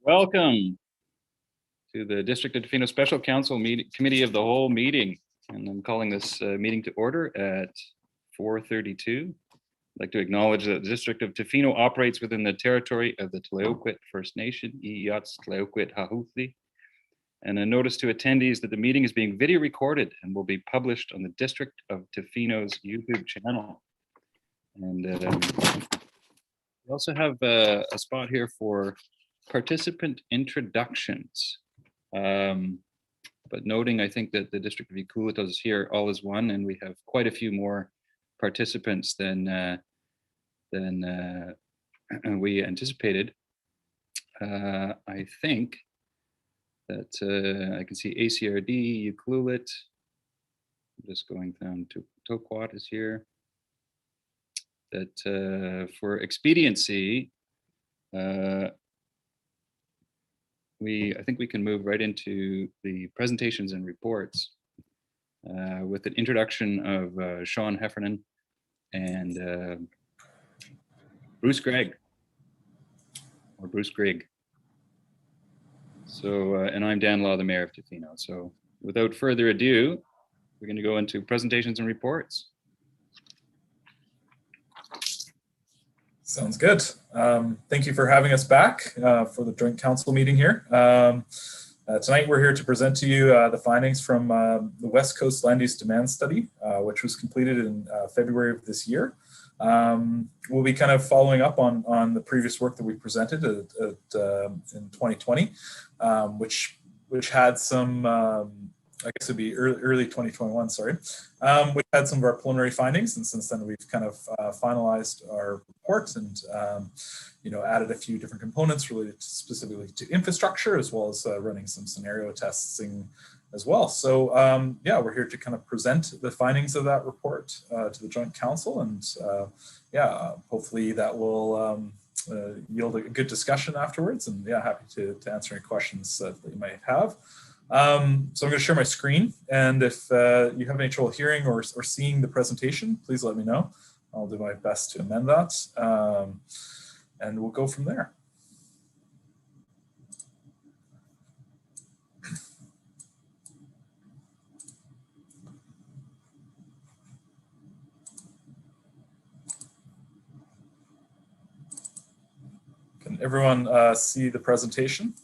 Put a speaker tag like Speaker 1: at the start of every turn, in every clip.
Speaker 1: Welcome to the District of Tofino Special Council Committee of the Whole meeting. And I'm calling this meeting to order at 4:32. I'd like to acknowledge that the District of Tofino operates within the territory of the Tla-o-qui-aht First Nation, Tla-o-qui-aht. And a notice to attendees that the meeting is being video recorded and will be published on the District of Tofino's YouTube channel. And we also have a spot here for participant introductions, but noting I think that the District of ADJOURNMENT is here all as one, and we have quite a few more participants than we anticipated. I think that I can see ACRD, Tla-o-qui-aht. I'm just going down to Tla-o-qui-aht is here. That for expediency, I think we can move right into the presentations and reports with an introduction of Shaun Heffernan and Bruce Gregg, or Bruce Grigg. So, and I'm Dan Law, the Mayor of Tofino. So without further ado, we're going to go into presentations and reports.
Speaker 2: Sounds good. Thank you for having us back for the joint council meeting here. Tonight we're here to present to you the findings from the West Coast Land Use Demand Study, which was completed in February of this year. We'll be kind of following up on the previous work that we presented in 2020, which had some I guess it'd be early 2021, sorry. We had some of our preliminary findings, and since then we've kind of finalized our report and added a few different components related specifically to infrastructure, as well as running some scenario testing as well. So yeah, we're here to kind of present the findings of that report to the Joint Council, and yeah, hopefully that will yield a good discussion afterwards. And yeah, happy to answer any questions that you might have. So I'm going to share my screen, and if you have any trouble hearing or seeing the presentation, please let me know. I'll do my best to amend that, and we'll go from there. Can everyone see the presentation?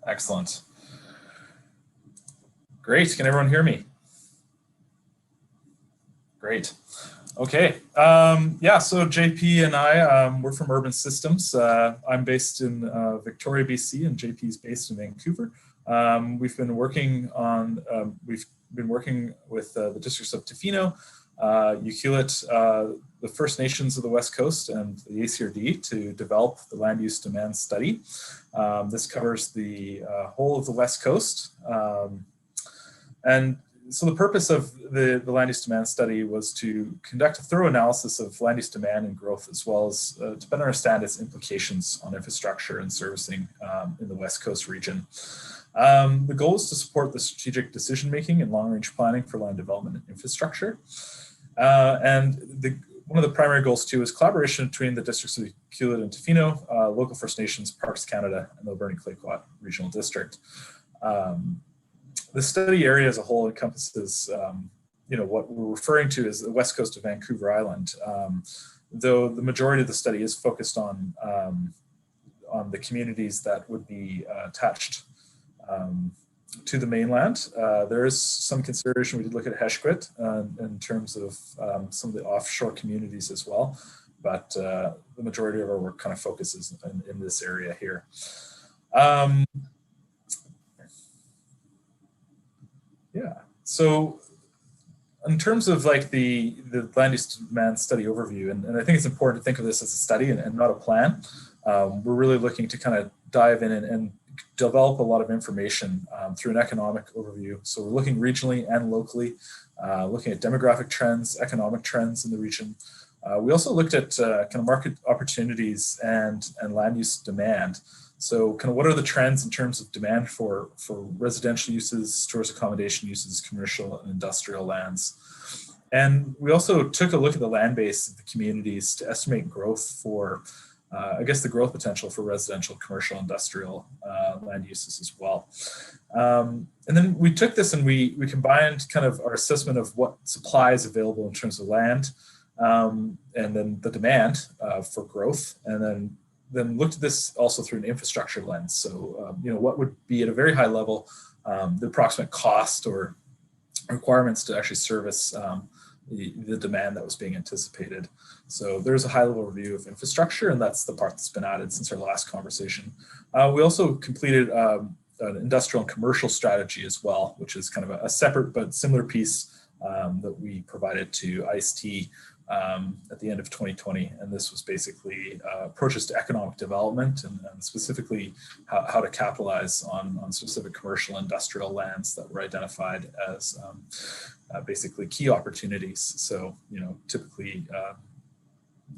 Speaker 2: Excellent. Great. Can everyone hear me? Great. Okay. Yeah, so JP and I, we're from Urban Systems. I'm based in Victoria, BC, and JP is based in Vancouver. We've been working with the districts of Tofino, Tla-o-qui-aht, the First Nations of the West Coast, and the ACRD to develop the land use demand study. This covers the whole of the West Coast. And so the purpose of the land use demand study was to conduct a thorough analysis of land use demand and growth, as well as to better understand its implications on infrastructure and servicing in the West Coast region. The goal is to support the strategic decision-making and long-range planning for land development and infrastructure. And one of the primary goals too is collaboration between the districts of Tla-o-qui-aht and Tofino, local First Nations, Parks Canada, and the Alberni-Tla-o-qui-aht Regional District. The study area as a whole encompasses, what we're referring to as the west coast of Vancouver Island, though the majority of the study is focused on the communities that would be attached to the mainland. There is some consideration. We did look at Heffernan in terms of some of the offshore communities as well, but the majority of our work kind of focuses in this area here. Yeah, so in terms of like the land use demand study overview, and I think it's important to think of this as a study and not a plan. We're really looking to kind of dive in and develop a lot of information through an economic overview. So we're looking regionally and locally, looking at demographic trends, economic trends in the region. We also looked at kind of market opportunities and land use demand. So kind of what are the trends in terms of demand for residential uses, tourist accommodation uses, commercial and industrial lands. And we also took a look at the land base of the communities to estimate growth for I guess, the growth potential for residential, commercial, industrial land uses as well. And then we took this and we combined kind of our assessment of what supply is available in terms of land, and then the demand for growth, and then looked at this also through an infrastructure lens. So, what would be at a very high level the approximate cost or requirements to actually service the demand that was being anticipated. So there's a high-level review of infrastructure, and that's the part that's been added since our last conversation. We also completed an industrial and commercial strategy as well, which is kind of a separate but similar piece that we provided to ICE-T at the end of 2020. And this was basically approaches to economic development and specifically how to capitalize on specific commercial industrial lands that were identified as basically key opportunities. So, typically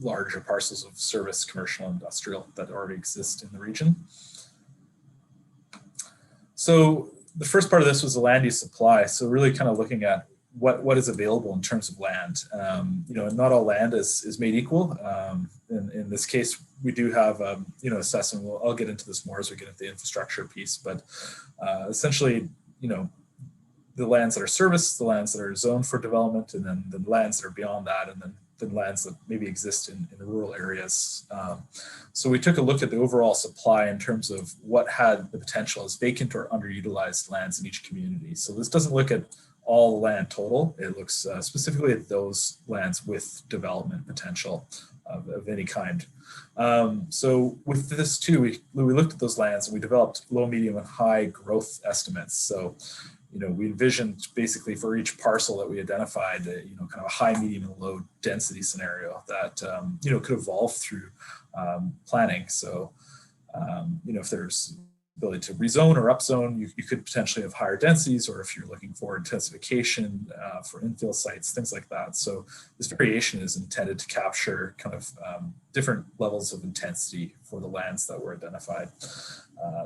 Speaker 2: larger parcels of service, commercial, industrial that already exist in the region. So the first part of this was the land use supply. So really kind of looking at what is available in terms of land. And not all land is made equal. In this case, we do have, assessment. I'll get into this more as we get into the infrastructure piece, but essentially, the lands that are serviced, the lands that are zoned for development, and then the lands that are beyond that, and then the lands that maybe exist in rural areas. So we took a look at the overall supply in terms of what had the potential as vacant or underutilized lands in each community. So this doesn't look at all the land total. It looks specifically at those lands with development potential of any kind. So with this too, we looked at those lands and we developed low, medium, and high growth estimates. So we envisioned basically for each parcel that we identified, kind of a high, medium, and low density scenario that, could evolve through planning. So, if there's ability to rezone or upzone, you could potentially have higher densities, or if you're looking for intensification for infill sites, things like that. So this variation is intended to capture kind of different levels of intensity for the lands that were identified.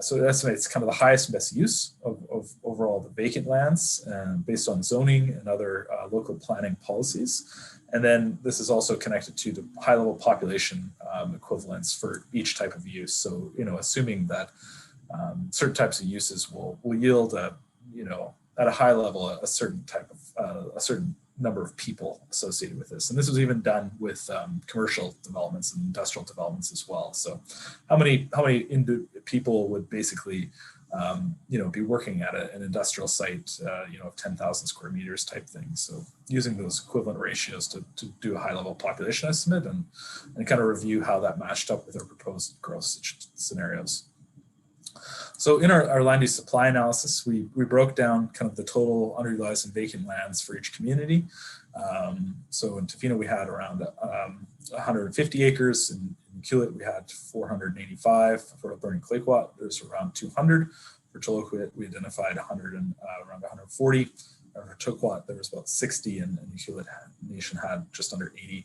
Speaker 2: So it estimates kind of the highest and best use of overall the vacant lands based on zoning and other local planning policies. And then this is also connected to the high level population equivalents for each type of use. So, assuming that certain types of uses will yield at a high level a certain type of a certain number of people associated with this. And this was even done with commercial developments and industrial developments as well. So how many people would basically be working at an industrial site of 10,000 square meters type thing. So using those equivalent ratios to do a high level population estimate and kind of review how that matched up with our proposed growth scenarios. So in our land use supply analysis, we broke down kind of the total underutilized and vacant lands for each community. So in Tofino, we had around 150 acres. In Q-aht, we had 485. For Tla-o-qui-aht, there's around 200. For Tla-o-qui-aht, we identified around 140. For Tla-o-qui-aht, there was about 60, and the Q-aht Nation had just under 80.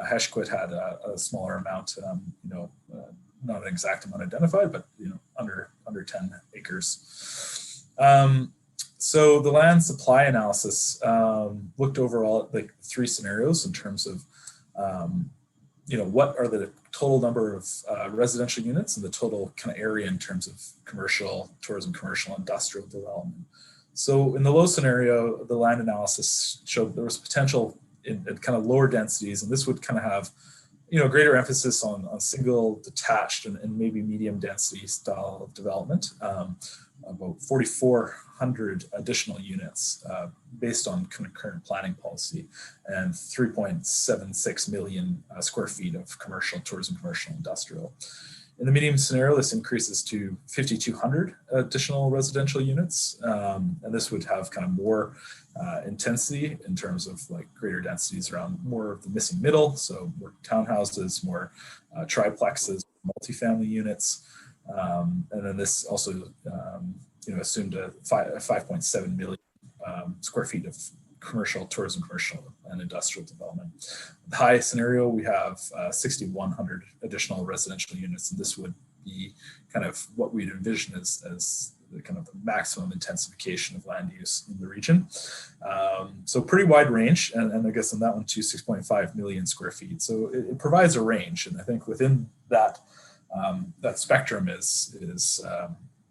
Speaker 2: Heffernan had a smaller amount, not an exact amount identified, but under 10 acres. So the land supply analysis looked overall at like 3 scenarios in terms of what are the total number of residential units and the total kind of area in terms of commercial, tourism, commercial, industrial development. So in the low scenario, the land analysis showed there was potential in kind of lower densities, and this would kind of have greater emphasis on single, detached, and maybe medium density style of development, about 4,400 additional units based on current planning policy, and 3.76 million square feet of commercial, tourism, commercial, industrial. In the medium scenario, this increases to 5,200 additional residential units, and this would have kind of more intensity in terms of like greater densities around more of the missing middle, so more townhouses, more triplexes, multifamily units, and then this also assumed a 5.7 million square feet of commercial, tourism, commercial, and industrial development. The high scenario, we have 6,100 additional residential units, and this would be kind of what we'd envision as kind of the maximum intensification of land use in the region. So pretty wide range, and I guess in that one too, 6.5 million square feet. So it provides a range, and I think within that that spectrum is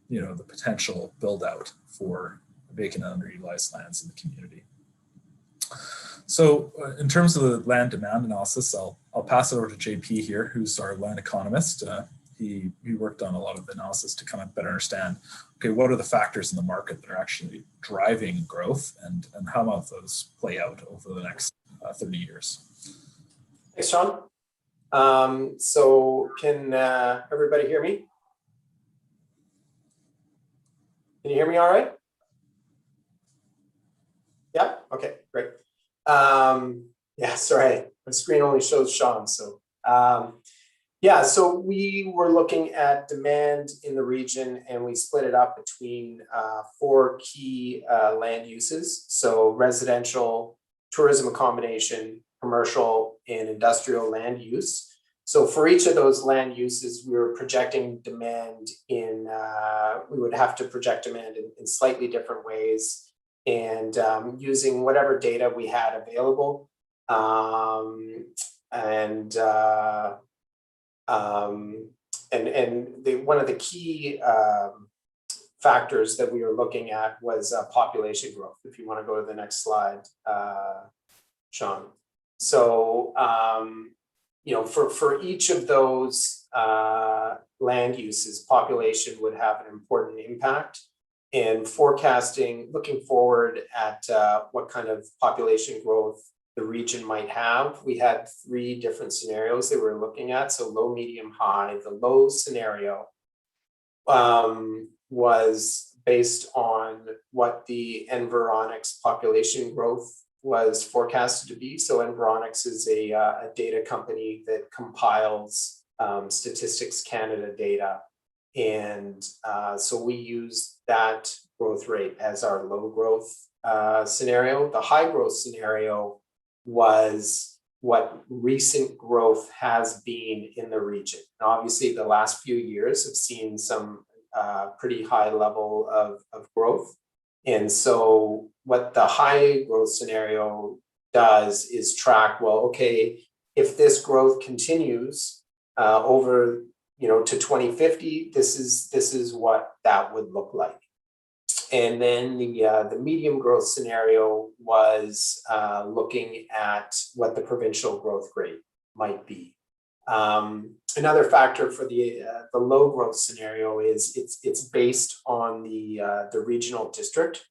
Speaker 2: you know, the potential build out for vacant and underutilized lands in the community. So in terms of the land demand analysis, I'll pass it over to JP here, who's our land economist. He worked on a lot of the analysis to kind of better understand, okay, what are the factors in the market that are actually driving growth, and how might those play out over the next 30 years?
Speaker 3: Thanks, Shaun. So can everybody hear me? Can you hear me all right? Yeah, okay, great. Yeah, sorry, my screen only shows Shaun, so yeah, so we were looking at demand in the region, and we split it up between 4 key land uses. So residential, tourism accommodation, commercial, and industrial land use. So for each of those land uses, we were projecting demand in, we would have to project demand in slightly different ways, and using whatever data we had available. One of the key factors that we were looking at was population growth. If you want to go to the next slide, Shaun. So, you know, for each of those land uses, population would have an important impact. And forecasting, looking forward at what kind of population growth the region might have, we had 3 different scenarios that we're looking at. So low, medium, high. The low scenario was based on what the Environics population growth was forecasted to be. So Environics is a data company that compiles Statistics Canada data. And so we used that growth rate as our low growth scenario. The high growth scenario was what recent growth has been in the region. And obviously, the last few years have seen some pretty high level of growth. And so what the high growth scenario does is track, well, okay, if this growth continues over, you know, to 2050, this is what that would look like. And then the medium growth scenario was looking at what the provincial growth rate might be. Another factor for the low growth scenario is it's based on the regional district,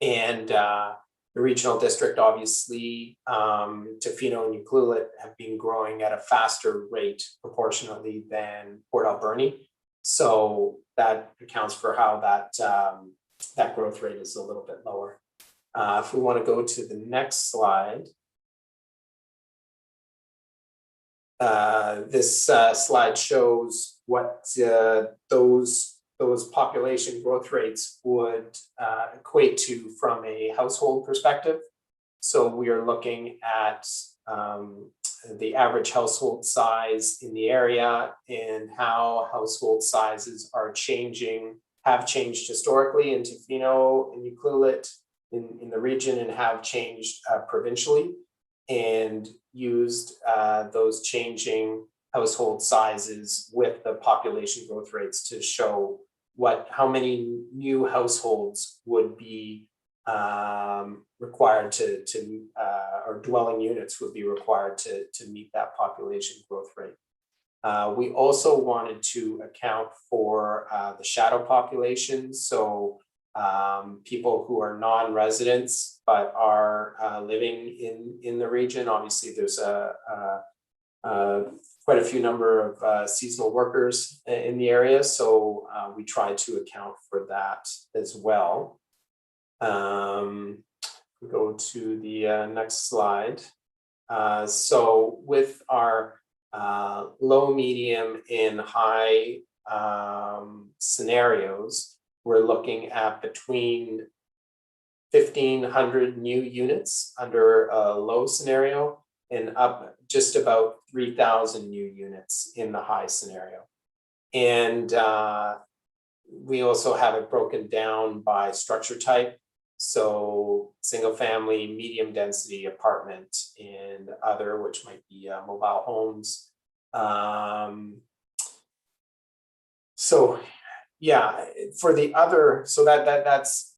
Speaker 3: and the regional district, obviously, Tofino and Ucluelet have been growing at a faster rate proportionately than Port Alberni. So that accounts for how that growth rate is a little bit lower. If we want to go to the next slide, this slide shows what those population growth rates would equate to from a household perspective. So we are looking at the average household size in the area and how household sizes are changing, have changed historically in Tofino and Ucluelet in the region, and have changed provincially, and used those changing household sizes with the population growth rates to show how many new households would be required or dwelling units would be required to meet that population growth rate. We also wanted to account for the shadow population. So people who are non-residents but are living in the region. Obviously, there's quite a few number of seasonal workers in the area, so we tried to account for that as well. Go to the next slide. So with our low, medium, and high scenarios, we're looking at between 1,500 new units under a low scenario and up just about 3,000 new units in the high scenario. And we also have it broken down by structure type. So single family, medium density apartment, and other, which might be mobile homes. So yeah, for the other, so that was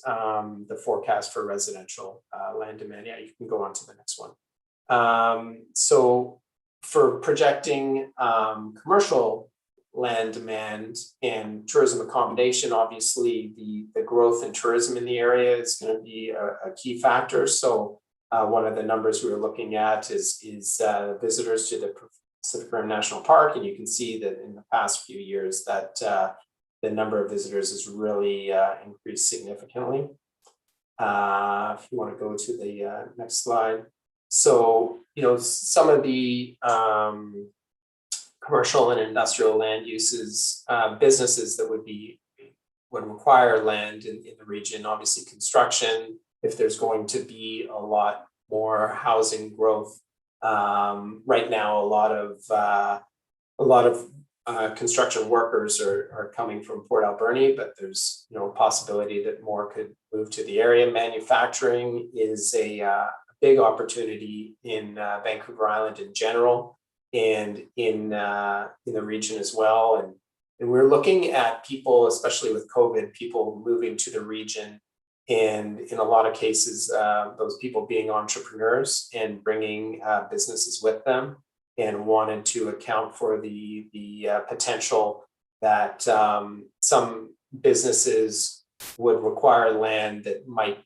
Speaker 3: the forecast for residential land demand. Yeah, you can go on to the next one. So for projecting commercial land demand and tourism accommodation, obviously the growth in tourism in the area is going to be a key factor. So one of the numbers we were looking at is visitors to the Pacific Rim National Park, and you can see that in the past few years that the number of visitors has really increased significantly. If you want to go to the next slide. So, you know, some of the commercial and industrial land uses, businesses that would require land in the region, obviously construction, if there's going to be a lot more housing growth. Right now, a lot of construction workers are coming from Port Alberni, but there's, you know, a possibility that more could move to the area. Manufacturing is a big opportunity in Vancouver Island in general, and in the region as well. And we're looking at people, especially with COVID, people moving to the region, and in a lot of cases, those people being entrepreneurs and bringing businesses with them, and wanted to account for the potential that some businesses would require land that might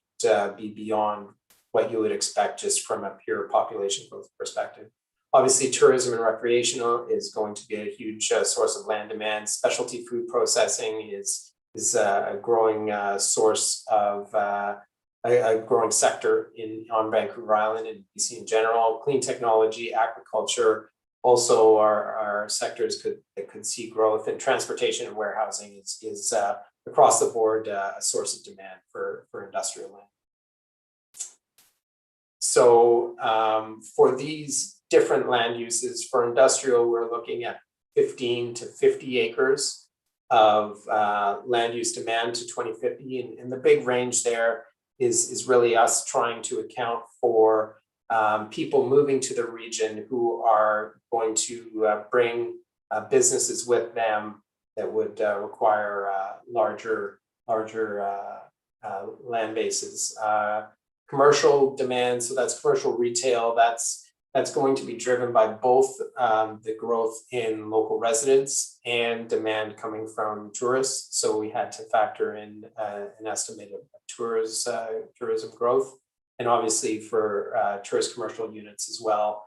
Speaker 3: be beyond what you would expect just from a pure population growth perspective. Obviously, tourism and recreational is going to be a huge source of land demand. Specialty food processing is a growing source of a growing sector on Vancouver Island and BC in general. Clean technology, agriculture also are sectors that could see growth, and transportation and warehousing is across the board a source of demand for industrial land. So for these different land uses, for industrial, we're looking at 15 to 50 acres of land use demand to 2050. And the big range there is really us trying to account for people moving to the region who are going to bring businesses with them that would require larger land bases. Commercial demand, so that's commercial retail, that's going to be driven by both the growth in local residents and demand coming from tourists. So we had to factor in an estimate of tourism growth. And obviously for tourist commercial units as well,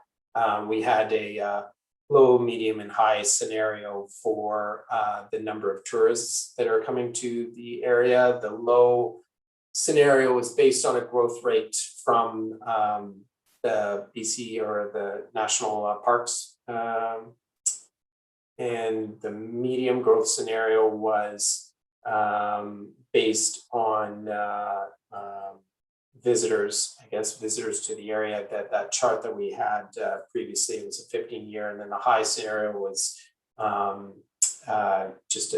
Speaker 3: we had a low, medium, and high scenario for the number of tourists that are coming to the area. The low scenario was based on a growth rate from the BC or the national parks. And the medium growth scenario was based on visitors, visitors to the area. That chart that we had previously, it was a 15-year, and then the high scenario was just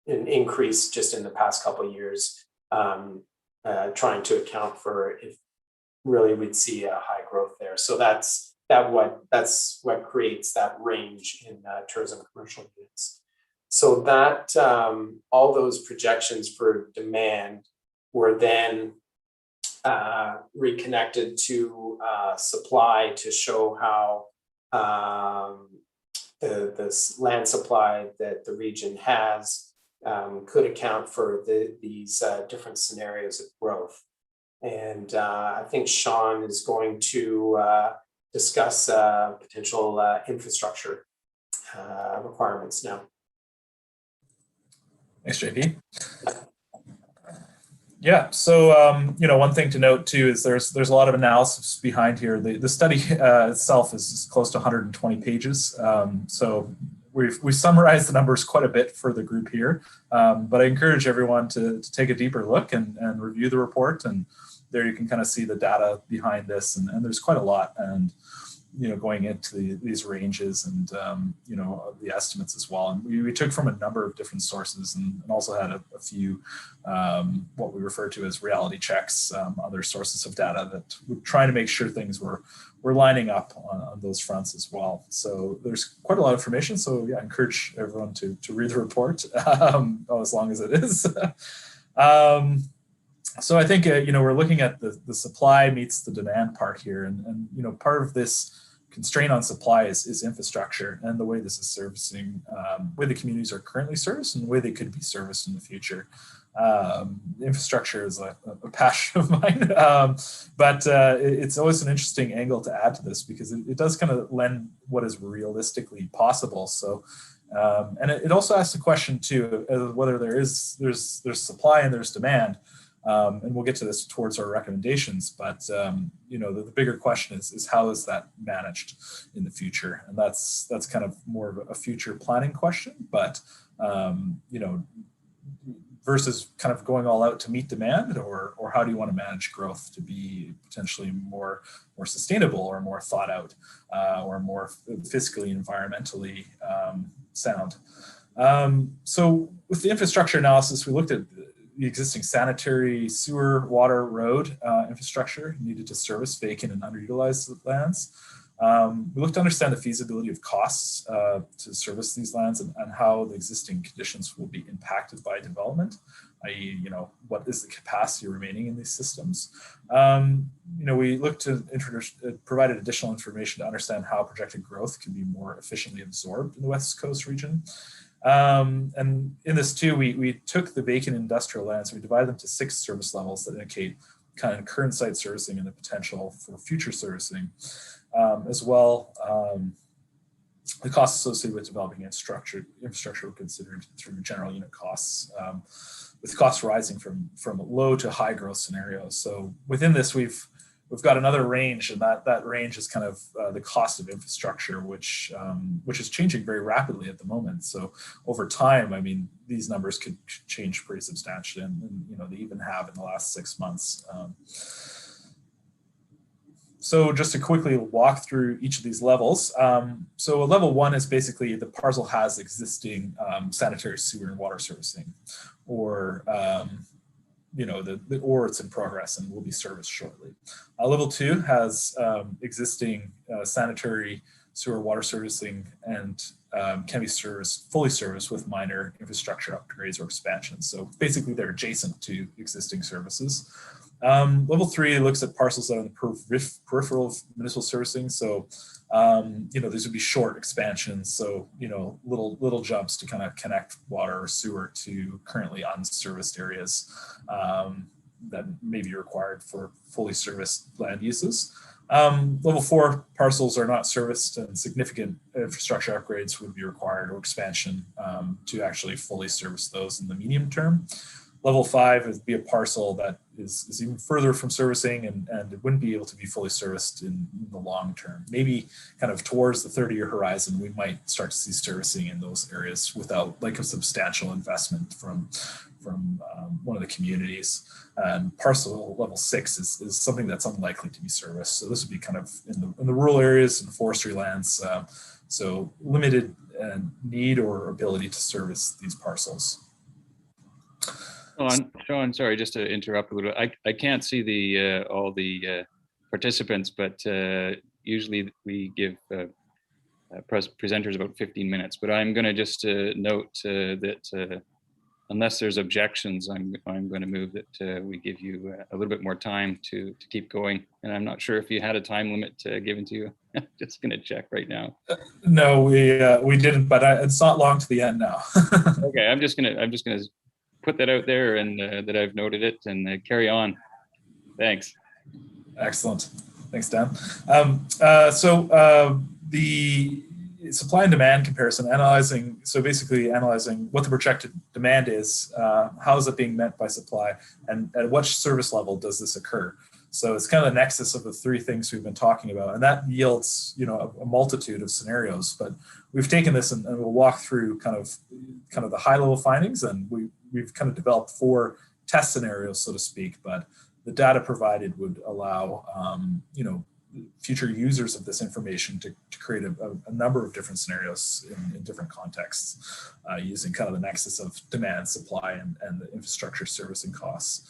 Speaker 3: an increase just in the past couple of years, trying to account for if really we'd see a high growth there. So that's what creates that range in tourism commercial units. So that all those projections for demand were then reconnected to supply to show how the land supply that the region has could account for these different scenarios of growth. And I think Shaun is going to discuss potential infrastructure requirements now.
Speaker 2: Thanks, JP. Yeah, so one thing to note too is there's a lot of analysis behind here. The study itself is close to 120 pages. So we've summarized the numbers quite a bit for the group here, but I encourage everyone to take a deeper look and review the report, and there you can kind of see the data behind this, and there's quite a lot. And going into these ranges and, the estimates as well. And we took from a number of different sources and also had a few, what we refer to as reality checks, other sources of data that would try to make sure things were lining up on those fronts as well. So there's quite a lot of information. So yeah, I encourage everyone to read the report, as long as it is. So I think, we're looking at the supply meets the demand part here. And part of this constraint on supply is infrastructure and the way this is servicing, way the communities are currently serviced and the way they could be serviced in the future. Infrastructure is a passion of mine, but it's always an interesting angle to add to this because it does kind of lend what is realistically possible. So, and it also asks the question too, whether there's supply and there's demand. And we'll get to this towards our recommendations, but the bigger question is how is that managed in the future? And that's kind of more of a future planning question, but versus kind of going all out to meet demand, or how do you want to manage growth to be potentially more sustainable or more thought out, or more fiscally, environmentally sound. So with the infrastructure analysis, we looked at the existing sanitary, sewer, water, road infrastructure needed to service vacant and underutilized lands. We looked to understand the feasibility of costs to service these lands and how the existing conditions will be impacted by development, i.e., what is the capacity remaining in these systems. We looked to provide additional information to understand how projected growth can be more efficiently absorbed in the West Coast region. And in this too, we took the vacant industrial lands, we divided them to 6 service levels that indicate kind of current site servicing and the potential for future servicing. As well, the costs associated with developing infrastructure were considered through general unit costs, with costs rising from low to high growth scenarios. So within this, we've got another range, and that range is kind of the cost of infrastructure, which is changing very rapidly at the moment. So over time, I mean, these numbers could change pretty substantially, and they even have in the last 6 months. So just to quickly walk through each of these levels. So level 1 is basically the parcel has existing sanitary, sewer, and water servicing, or or it's in progress and will be serviced shortly. Level 2 has existing sanitary, sewer, water servicing, and can be fully serviced with minor infrastructure upgrades or expansions. So basically they're adjacent to existing services. Level 3 looks at parcels that are in the peripheral of municipal servicing. So, these would be short expansions. So, little jumps to kind of connect water or sewer to currently unserviced areas that may be required for fully serviced land uses. Level 4 parcels are not serviced, and significant infrastructure upgrades would be required, or expansion to actually fully service those in the medium term. Level 5 would be a parcel that is even further from servicing and it wouldn't be able to be fully serviced in the long term. Maybe kind of towards the 30-year horizon, we might start to see servicing in those areas without a substantial investment from one of the communities. And parcel level 6 is something that's unlikely to be serviced. So this would be kind of in the rural areas and forestry lands. So limited need or ability to service these parcels.
Speaker 1: Shaun, sorry, just to interrupt a little bit. I can't see all the participants, but usually we give presenters about 15 minutes. But I'm going to just note that unless there's objections, I'm going to move that we give you a little bit more time to keep going. And I'm not sure if you had a time limit given to you. I'm just going to check right now.
Speaker 2: No, we didn't, but it's not long to the end now.
Speaker 1: Okay, I'm just gonna put that out there, and that I've noted it, and carry on. Thanks.
Speaker 2: Excellent. Thanks, Dan. The supply and demand comparison, analyzing what the projected demand is, how is it being met by supply, and at what service level does this occur? So it's kind of the nexus of the 3 things we've been talking about, and that yields a multitude of scenarios. But we've taken this and we'll walk through kind of the high level findings, and we've kind of developed 4 test scenarios, so to speak. But the data provided would allow future users of this information to create a number of different scenarios in different contexts, using kind of the nexus of demand, supply, and the infrastructure servicing costs.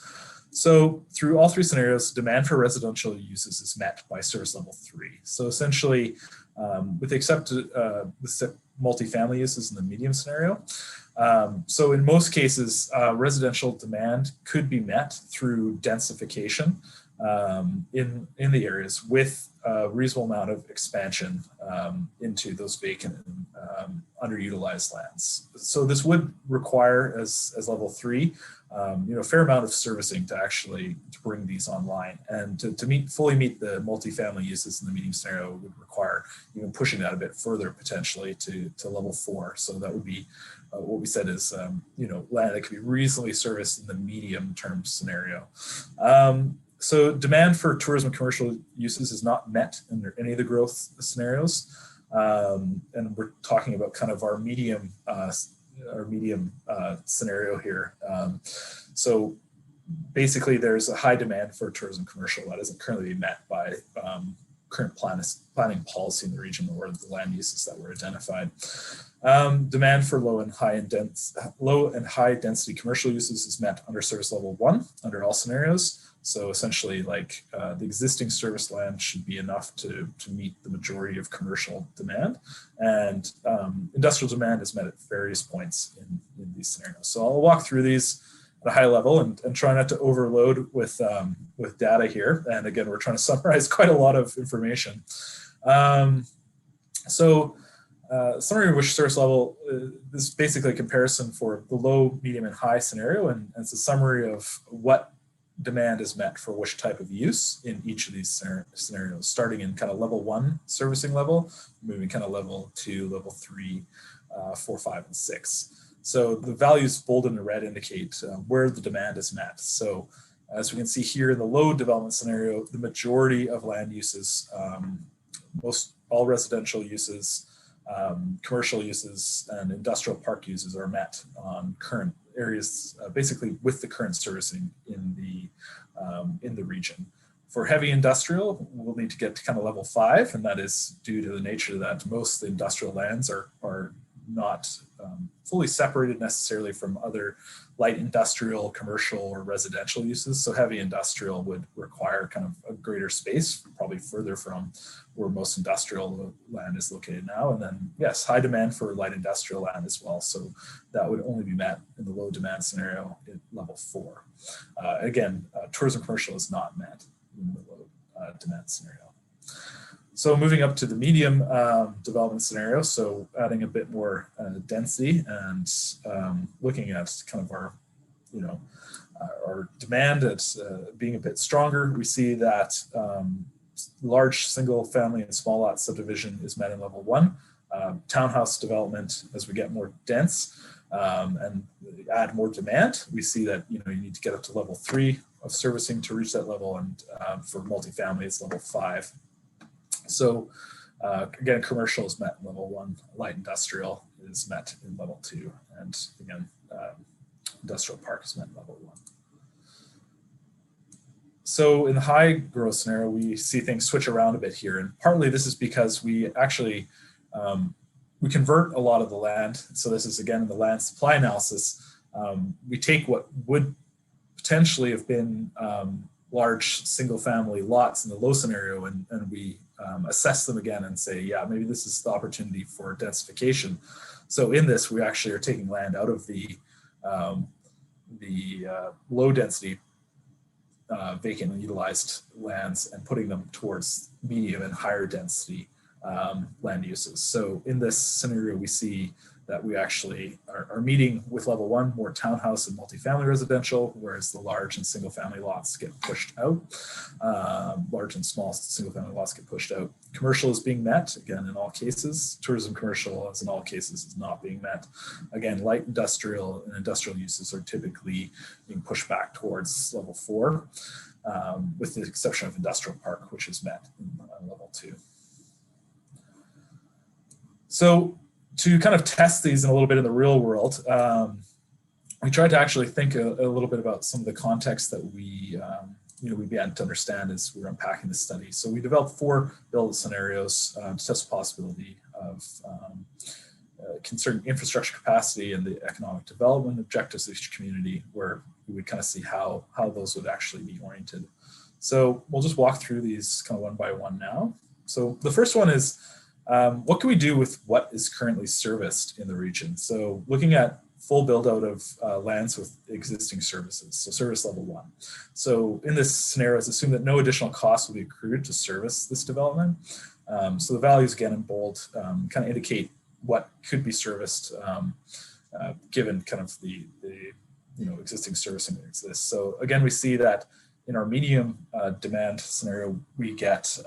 Speaker 2: So through all three scenarios, demand for residential uses is met by service level 3. So essentially, with the excepted multifamily uses in the medium scenario. So in most cases, residential demand could be met through densification in the areas with a reasonable amount of expansion into those vacant and underutilized lands. So this would require, as level 3, a fair amount of servicing to bring these online, and to fully meet the multifamily uses in the medium scenario would require even pushing that a bit further potentially to level 4. So that would be what we said is land that could be reasonably serviced in the medium term scenario. So demand for tourism and commercial uses is not met under any of the growth scenarios, and we're talking about kind of our medium scenario here. So basically there's a high demand for tourism commercial that isn't currently met by current planning policy in the region or the land uses that were identified. Demand for low and high density commercial uses is met under service level 1 under all scenarios. So essentially, like the existing service land should be enough to meet the majority of commercial demand, and industrial demand is met at various points in these scenarios. So I'll walk through these at a high level and try not to overload with data here. And again, we're trying to summarize quite a lot of information. Summary of which service level is basically a comparison for the low, medium, and high scenario, and it's a summary of what demand is met for which type of use in each of these scenarios, starting in kind of level 1 servicing level, moving kind of level 2, level 3, 4, 5, and 6. So the values bolded in red indicate where the demand is met. So as we can see here in the low development scenario, the majority of land uses, all residential uses, commercial uses, and industrial park uses are met on current areas, basically with the current servicing in the region. For heavy industrial, we'll need to get to kind of level 5, and that is due to the nature that most of the industrial lands are not fully separated necessarily from other light industrial, commercial, or residential uses. So heavy industrial would require kind of a greater space, probably further from where most industrial land is located now. And then, yes, high demand for light industrial land as well. So that would only be met in the low demand scenario at level 4. Again, tourism commercial is not met in the low demand scenario. So moving up to the medium development scenario, so adding a bit more density and looking at kind of our demand as being a bit stronger, we see that large single family and small lot subdivision is met in level 1. Townhouse development, as we get more dense and add more demand, we see that you need to get up to level 3 of servicing to reach that level, and for multifamily it's level 5. So again, commercial is met in level 1, light industrial is met in level 2, and again, industrial park is met in level 1. So in the high growth scenario, we see things switch around a bit here, and partly this is because we actually we convert a lot of the land. So this is again in the land supply analysis. We take what would potentially have been large single family lots in the low scenario, and we assess them again and say, yeah, maybe this is the opportunity for densification. So in this, we actually are taking land out of the low density vacant and utilized lands and putting them towards medium and higher density land uses. So in this scenario, we see that we actually are meeting with level 1 more townhouse and multifamily residential, whereas the large and single family lots get pushed out. Large and small single family lots get pushed out. Commercial is being met, again, in all cases. Tourism commercial, as in all cases, is not being met. Again, light industrial and industrial uses are typically being pushed back towards level 4, with the exception of industrial park, which is met in level 2. So to kind of test these in a little bit in the real world, we tried to actually think a little bit about some of the context that we we began to understand as we were unpacking the study. So we developed 4 build scenarios to test the possibility of concerning infrastructure capacity and the economic development objectives of each community, where we would kind of see how those would actually be oriented. So we'll just walk through these kind of one by one now. So the first one is, what can we do with what is currently serviced in the region? So looking at full build out of lands with existing services, so service level 1. So in this scenario, it's assumed that no additional costs will be accrued to service this development. So the values again in bold kind of indicate what could be serviced given kind of the existing servicing that exists. So again, we see that in our medium demand scenario, we get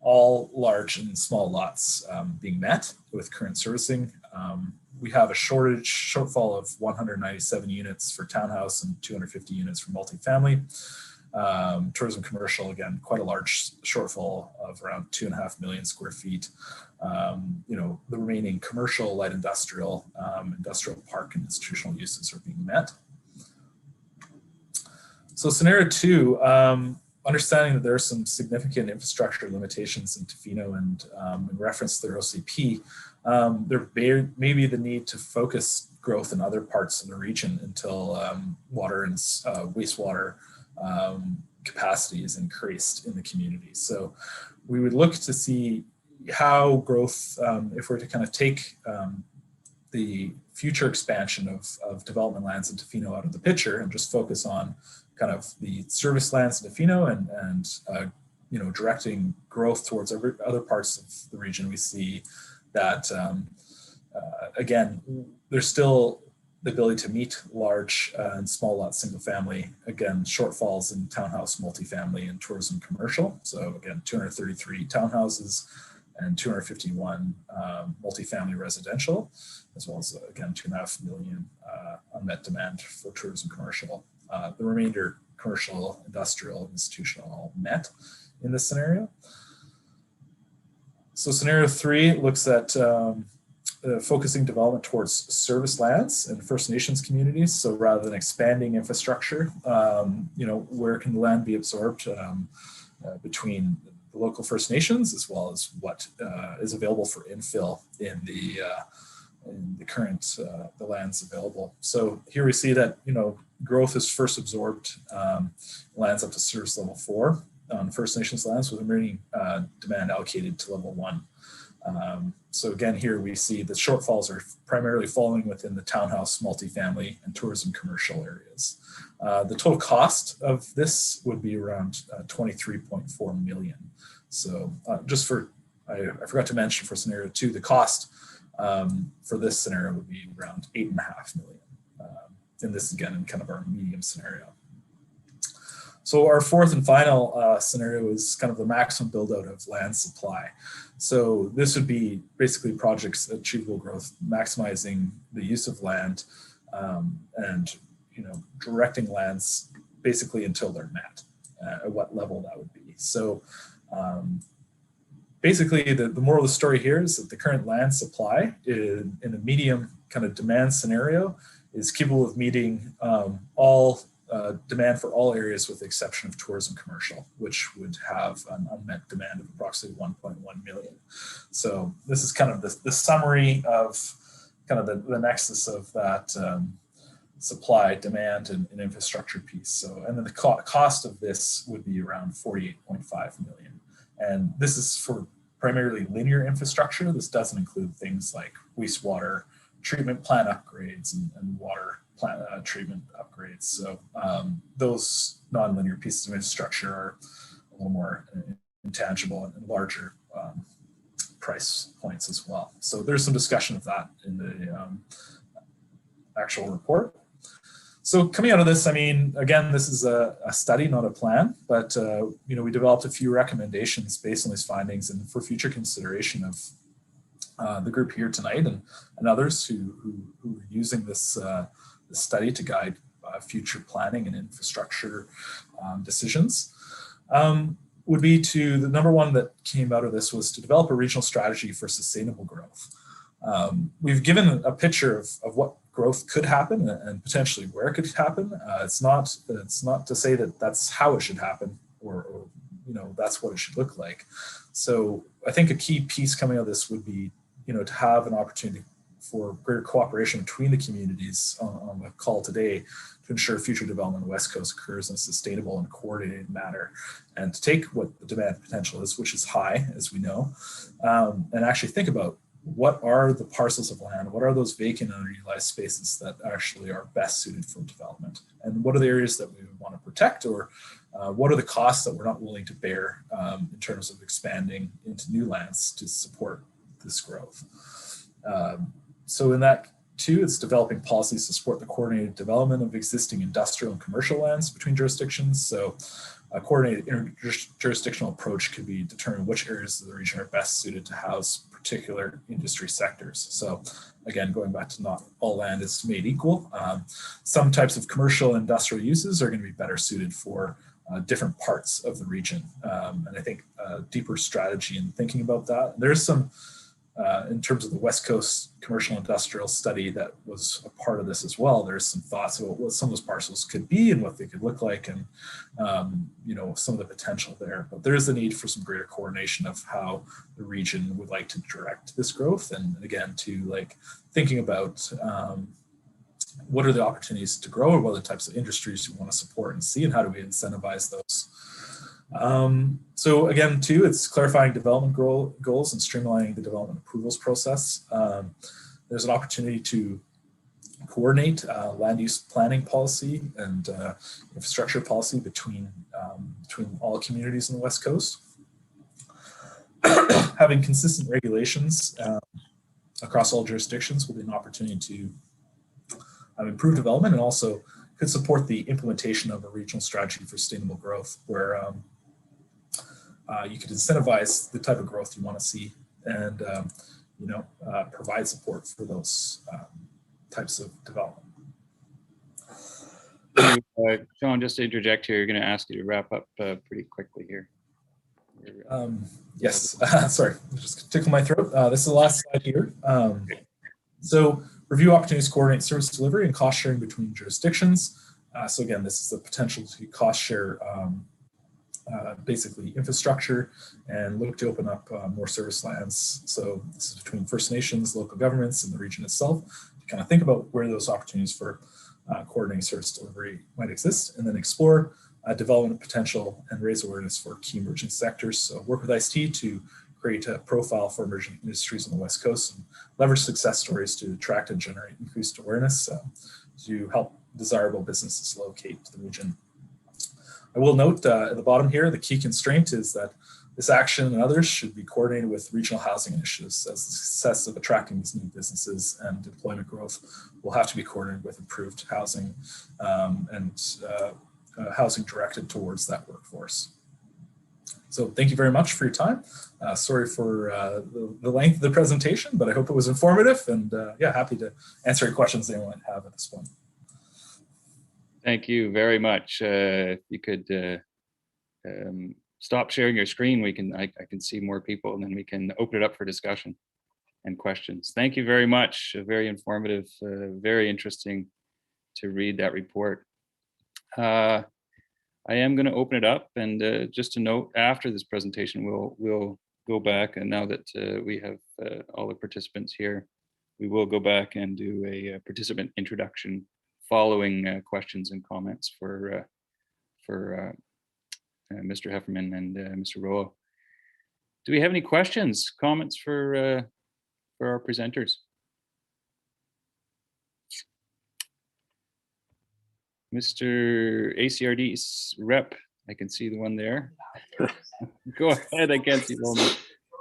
Speaker 2: all large and small lots being met with current servicing. We have a shortfall of 197 units for townhouse and 250 units for multifamily. Tourism commercial, again, quite a large shortfall of around 2.5 million square feet. The remaining commercial, light industrial, industrial park and institutional uses are being met. So scenario 2, understanding that there are some significant infrastructure limitations in Tofino and in reference to their OCP, there may be the need to focus growth in other parts of the region until water and wastewater capacity is increased in the community. So we would look to see how growth, if we're to kind of take the future expansion of development lands in Tofino out of the picture and just focus on kind of the service lands in Tofino and directing growth towards other parts of the region, we see that, again, there's still the ability to meet large and small lot single family, again, shortfalls in townhouse, multifamily, and tourism commercial. So again, 233 townhouses and 251 multifamily residential, as well as, again, 2.5 million unmet demand for tourism commercial. The remainder, commercial, industrial, institutional, met in this scenario. So scenario 3 looks at focusing development towards service lands and First Nations communities. So rather than expanding infrastructure, where can the land be absorbed between the local First Nations, as well as what is available for infill in the current the lands available. So here we see that growth is first absorbed lands up to service level 4 on First Nations lands, with remaining demand allocated to level 1. So again, here we see the shortfalls are primarily falling within the townhouse, multifamily, and tourism commercial areas. The total cost of this would be around 23.4 million. So just for, I forgot to mention for scenario 2, the cost for this scenario would be around 8.5 million. And this again in kind of our medium scenario. So our fourth and final scenario is kind of the maximum build out of land supply. So this would be basically projects achievable growth, maximizing the use of land and directing lands basically until they're met, at what level that would be. So basically the moral of the story here is that the current land supply in a medium kind of demand scenario is capable of meeting all demand for all areas with the exception of tourism commercial, which would have an unmet demand of approximately 1.1 million. So this is kind of the summary of kind of the nexus of that supply, demand, and infrastructure piece. So, and then the cost of this would be around 48.5 million. And this is for primarily linear infrastructure. This doesn't include things like wastewater treatment plant upgrades and water plant treatment upgrades. So those non-linear pieces of infrastructure are a little more intangible and larger price points as well. So there's some discussion of that in the actual report. So coming out of this, I mean, again, this is a study, not a plan, but we developed a few recommendations based on these findings and for future consideration of the group here tonight and others who are using this study to guide future planning and infrastructure decisions. Would be to, the number one that came out of this was to develop a regional strategy for sustainable growth. We've given a picture of what growth could happen and potentially where it could happen. It's not to say that that's how it should happen or that's what it should look like. So I think a key piece coming out of this would be, to have an opportunity for greater cooperation between the communities on the call today to ensure future development on the West Coast occurs in a sustainable and coordinated manner, and to take what the demand potential is, which is high, as we know, and actually think about what are the parcels of land, what are those vacant underutilized spaces that actually are best suited for development, and what are the areas that we would want to protect, or what are the costs that we're not willing to bear in terms of expanding into new lands to support this growth. So in that too, it's developing policies to support the coordinated development of existing industrial and commercial lands between jurisdictions. So a coordinated jurisdictional approach could be determine which areas of the region are best suited to house particular industry sectors. So again, going back to not all land is made equal. Some types of commercial and industrial uses are going to be better suited for different parts of the region. And I think a deeper strategy in thinking about that. There's some in terms of the West Coast commercial industrial study that was a part of this as well. There's some thoughts about what some of those parcels could be and what they could look like, and some of the potential there. But there is a need for some greater coordination of how the region would like to direct this growth, and again, to thinking about what are the opportunities to grow, or what are the types of industries you want to support and see, and how do we incentivize those. So again, too, it's clarifying development goals and streamlining the development approvals process. There's an opportunity to coordinate land use planning policy and infrastructure policy between all communities in the West Coast. Having consistent regulations across all jurisdictions will be an opportunity to improve development, and also could support the implementation of a regional strategy for sustainable growth, where you could incentivize the type of growth you want to see, and provide support for those types of development.
Speaker 1: Shaun, just to interject here, you're going to ask you to wrap up pretty quickly here.
Speaker 2: Yes, sorry, just tickle my throat. This is the last slide here. So review opportunities to coordinate service delivery and cost sharing between jurisdictions. So again, this is the potential to cost share basically infrastructure and look to open up more service lands. So this is between First Nations, local governments, and the region itself, to kind of think about where those opportunities for coordinating service delivery might exist, and then explore development potential and raise awareness for key emerging sectors. So work with ICT to create a profile for emerging industries on the West Coast, and leverage success stories to attract and generate increased awareness to help desirable businesses locate to the region. I will note at the bottom here, the key constraint is that this action and others should be coordinated with regional housing initiatives, as the success of attracting these new businesses and employment growth will have to be coordinated with improved housing and housing directed towards that workforce. So thank you very much for your time. Sorry for the length of the presentation, but I hope it was informative, and yeah, happy to answer any questions anyone might have at this point.
Speaker 1: Thank you very much. If you could stop sharing your screen, I can see more people, and then we can open it up for discussion and questions. Thank you very much. Very informative, very interesting to read that report. I am going to open it up, and just to note, after this presentation, we'll go back, and now that we have all the participants here, we will go back and do a participant introduction following questions and comments for Mr. Heffernan and Mr. Raulot. Do we have any questions, comments for our presenters? Mr. ACRD's rep, I can see the one there. Go ahead, I can't see the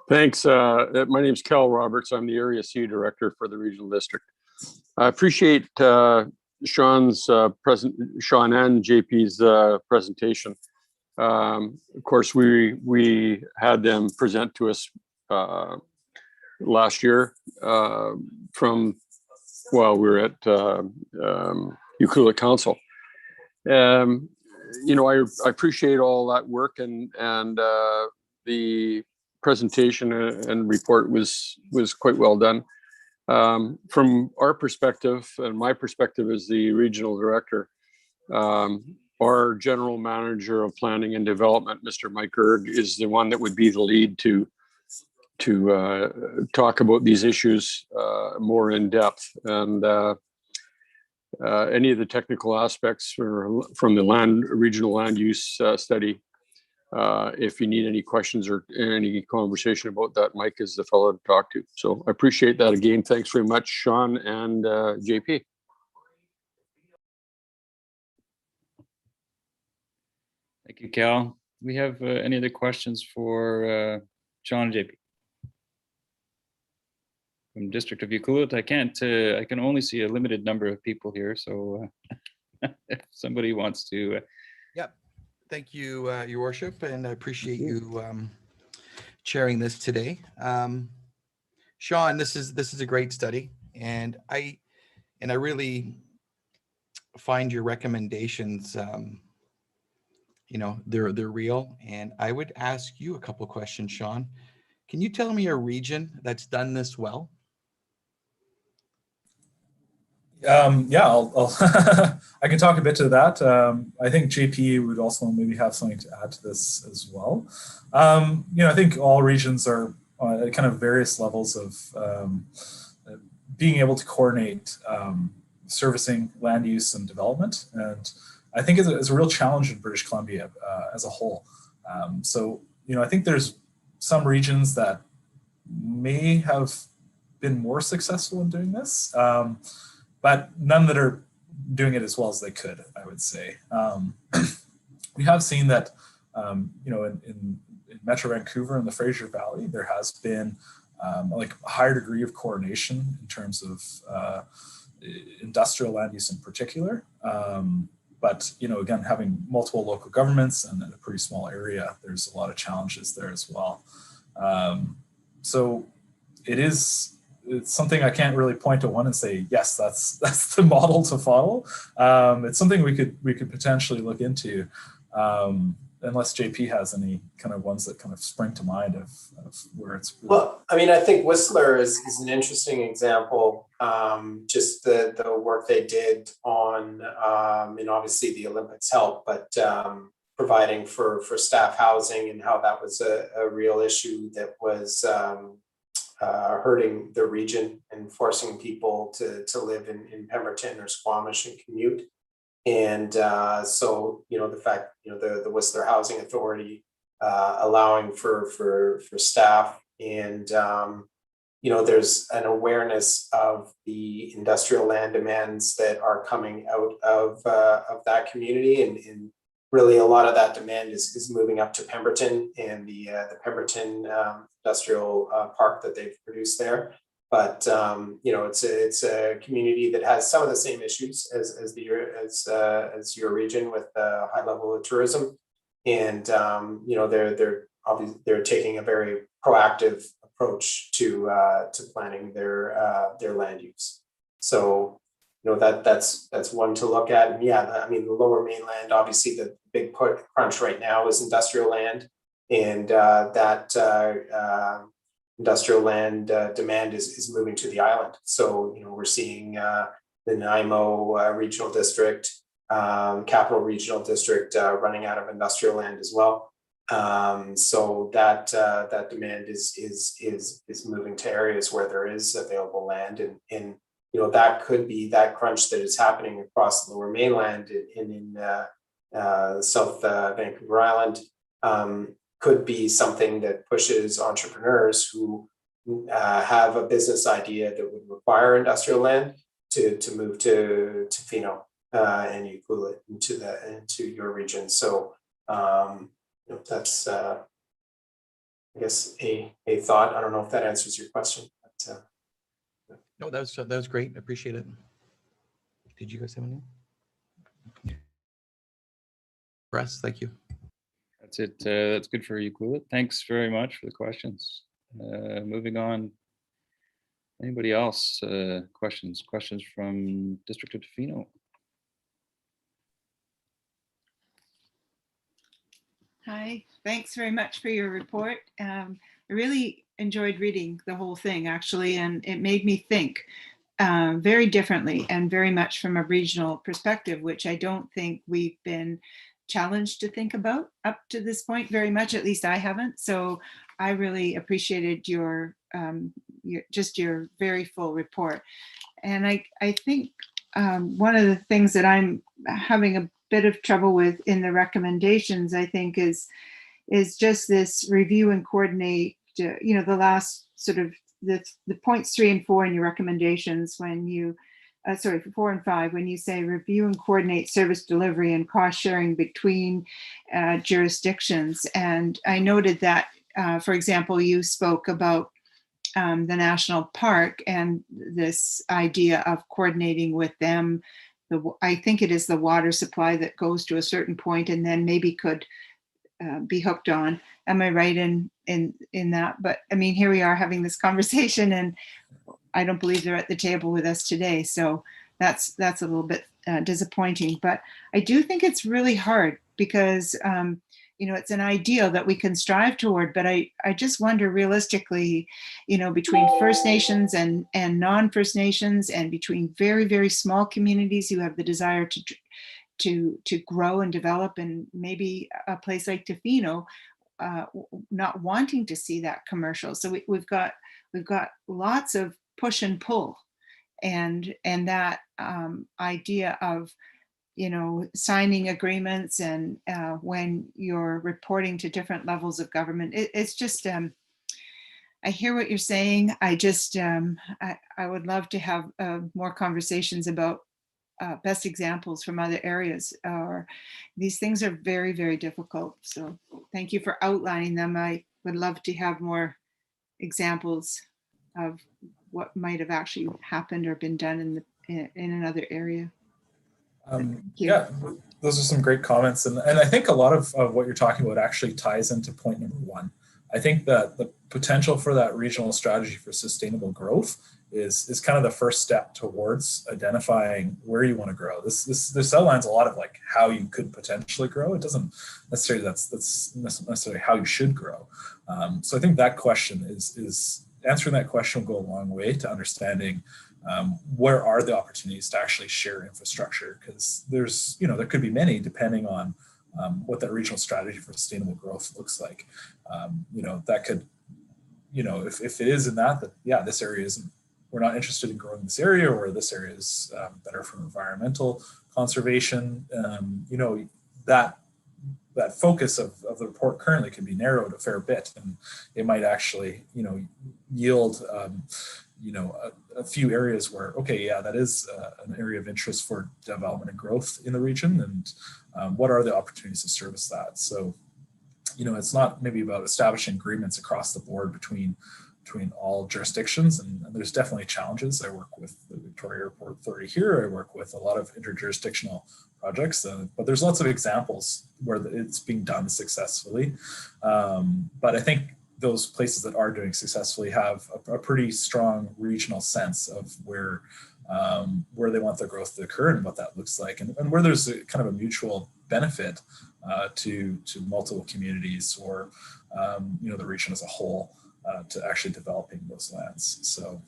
Speaker 4: Thanks. My name is Kel Roberts. I'm the Area C Director for the Regional District. I appreciate Shaun and JP's presentation. Of course, we had them present to us last year from while we were at Ucluelet Council. I appreciate all that work, and the presentation and report was quite well done. From our perspective and my perspective as the regional director, our general manager of planning and development, Mr. Mike Erg, is the one that would be the lead to talk about these issues more in depth. And any of the technical aspects from the regional land use study, if you need any questions or any conversation about that, Mike is the fellow to talk to. So I appreciate that again. Thanks very much, Shaun and JP.
Speaker 1: Thank you, Cal. Do we have any other questions for Shaun and JP? From District of Tofino, I can only see a limited number of people here. So if somebody wants to.
Speaker 5: Yep. Thank you, Your Worship, and I appreciate you chairing this today. Shaun, this is a great study, and I really find your recommendations, they're real. And I would ask you a couple of questions, Shaun. Can you tell me a region that's done this well?
Speaker 2: Yeah, I'll I can talk a bit to that. I think JP would also maybe have something to add to this as well. I think all regions are at kind of various levels of being able to coordinate servicing land use and development. And I think it's a real challenge in British Columbia as a whole. So, I think there's some regions that may have been more successful in doing this. But none that are doing it as well as they could, I would say. We have seen that, in Metro Vancouver and the Fraser Valley, there has been a higher degree of coordination in terms of industrial land use in particular. But, again, having multiple local governments and in a pretty small area, there's a lot of challenges there as well. So it's something I can't really point to one and say, yes, that's the model to follow. It's something we could potentially look into, unless JP has any kind of ones that kind of spring to mind of where it's. Really...
Speaker 3: Well, I mean, I think Whistler is an interesting example. Just the work they did on, and obviously the Olympics helped, but providing for staff housing and how that was a real issue that was hurting the region and forcing people to live in Pemberton or Squamish and commute. And so, the fact, the Whistler Housing Authority allowing for staff, and, there's an awareness of the industrial land demands that are coming out of that community. And really a lot of that demand is moving up to Pemberton and the Pemberton industrial park that they've produced there. But it's a community that has some of the same issues as your region with high level of tourism, and they're taking a very proactive approach to planning their land use. So that's one to look at. And yeah, I mean, the Lower Mainland, obviously the big crunch right now is industrial land, and that industrial land demand is moving to the island. So, we're seeing the Nanaimo Regional District, Capital Regional District running out of industrial land as well. So that demand is moving to areas where there is available land, and that could be that crunch that is happening across the Lower Mainland and in South Vancouver Island. Could be something that pushes entrepreneurs who have a business idea that would require industrial land to move to Tofino and Ucluelet into your region. So that's I guess a thought. I don't know if that answers your question. But,
Speaker 5: no, that was great. I appreciate it. Did you guys have anything? Russ, thank you.
Speaker 1: That's it. That's good for Ucluelet. Thanks very much for the questions. Moving on. Anybody else? Questions from District of Tofino?
Speaker 6: Hi, thanks very much for your report. I really enjoyed reading the whole thing, actually, and it made me think very differently and very much from a regional perspective, which I don't think we've been challenged to think about up to this point very much. At least I haven't. So I really appreciated your very full report. And I think one of the things that I'm having a bit of trouble with in the recommendations, I think, is just this review and coordinate, the last sort of the points 3 and 4 in your recommendations, when you, 4 and 5, when you say review and coordinate service delivery and cost sharing between jurisdictions. And I noted that, for example, you spoke about the national park and this idea of coordinating with them. I think it is the water supply that goes to a certain point and then maybe could be hooked on. Am I right in that? But I mean, here we are having this conversation, and I don't believe they're at the table with us today. So that's a little bit disappointing. But I do think it's really hard because it's an ideal that we can strive toward. But I just wonder realistically, between First Nations and non-First Nations, and between very, very small communities who have the desire to grow and develop, and maybe a place like Tofino not wanting to see that commercial. So we've got lots of push and pull, and that idea of signing agreements and when you're reporting to different levels of government, it's just I hear what you're saying. I just I would love to have more conversations about best examples from other areas. These things are very, very difficult. So thank you for outlining them. I would love to have more examples of what might have actually happened or been done in another area.
Speaker 2: Yeah, those are some great comments. And I think a lot of what you're talking about actually ties into point number 1. I think that the potential for that regional strategy for sustainable growth is kind of the first step towards identifying where you want to grow. This outlines a lot of like how you could potentially grow. It doesn't necessarily that's necessarily how you should grow. So I think that question is answering that question will go a long way to understanding where are the opportunities to actually share infrastructure, because there's there could be many depending on what that regional strategy for sustainable growth looks like. That could if it is in that yeah, this area isn't, we're not interested in growing this area, or this area is better for environmental conservation. That focus of the report currently can be narrowed a fair bit, and it might actually yield a few areas where, okay, yeah, that is an area of interest for development and growth in the region, and what are the opportunities to service that. So it's not maybe about establishing agreements across the board between all jurisdictions, and there's definitely challenges. I work with the Victoria Airport Authority here. I work with a lot of interjurisdictional projects, but there's lots of examples where it's being done successfully. But I think those places that are doing successfully have a pretty strong regional sense of where they want their growth to occur and what that looks like, and where there's a kind of a mutual benefit to multiple communities, or the region as a whole, to actually developing those lands. So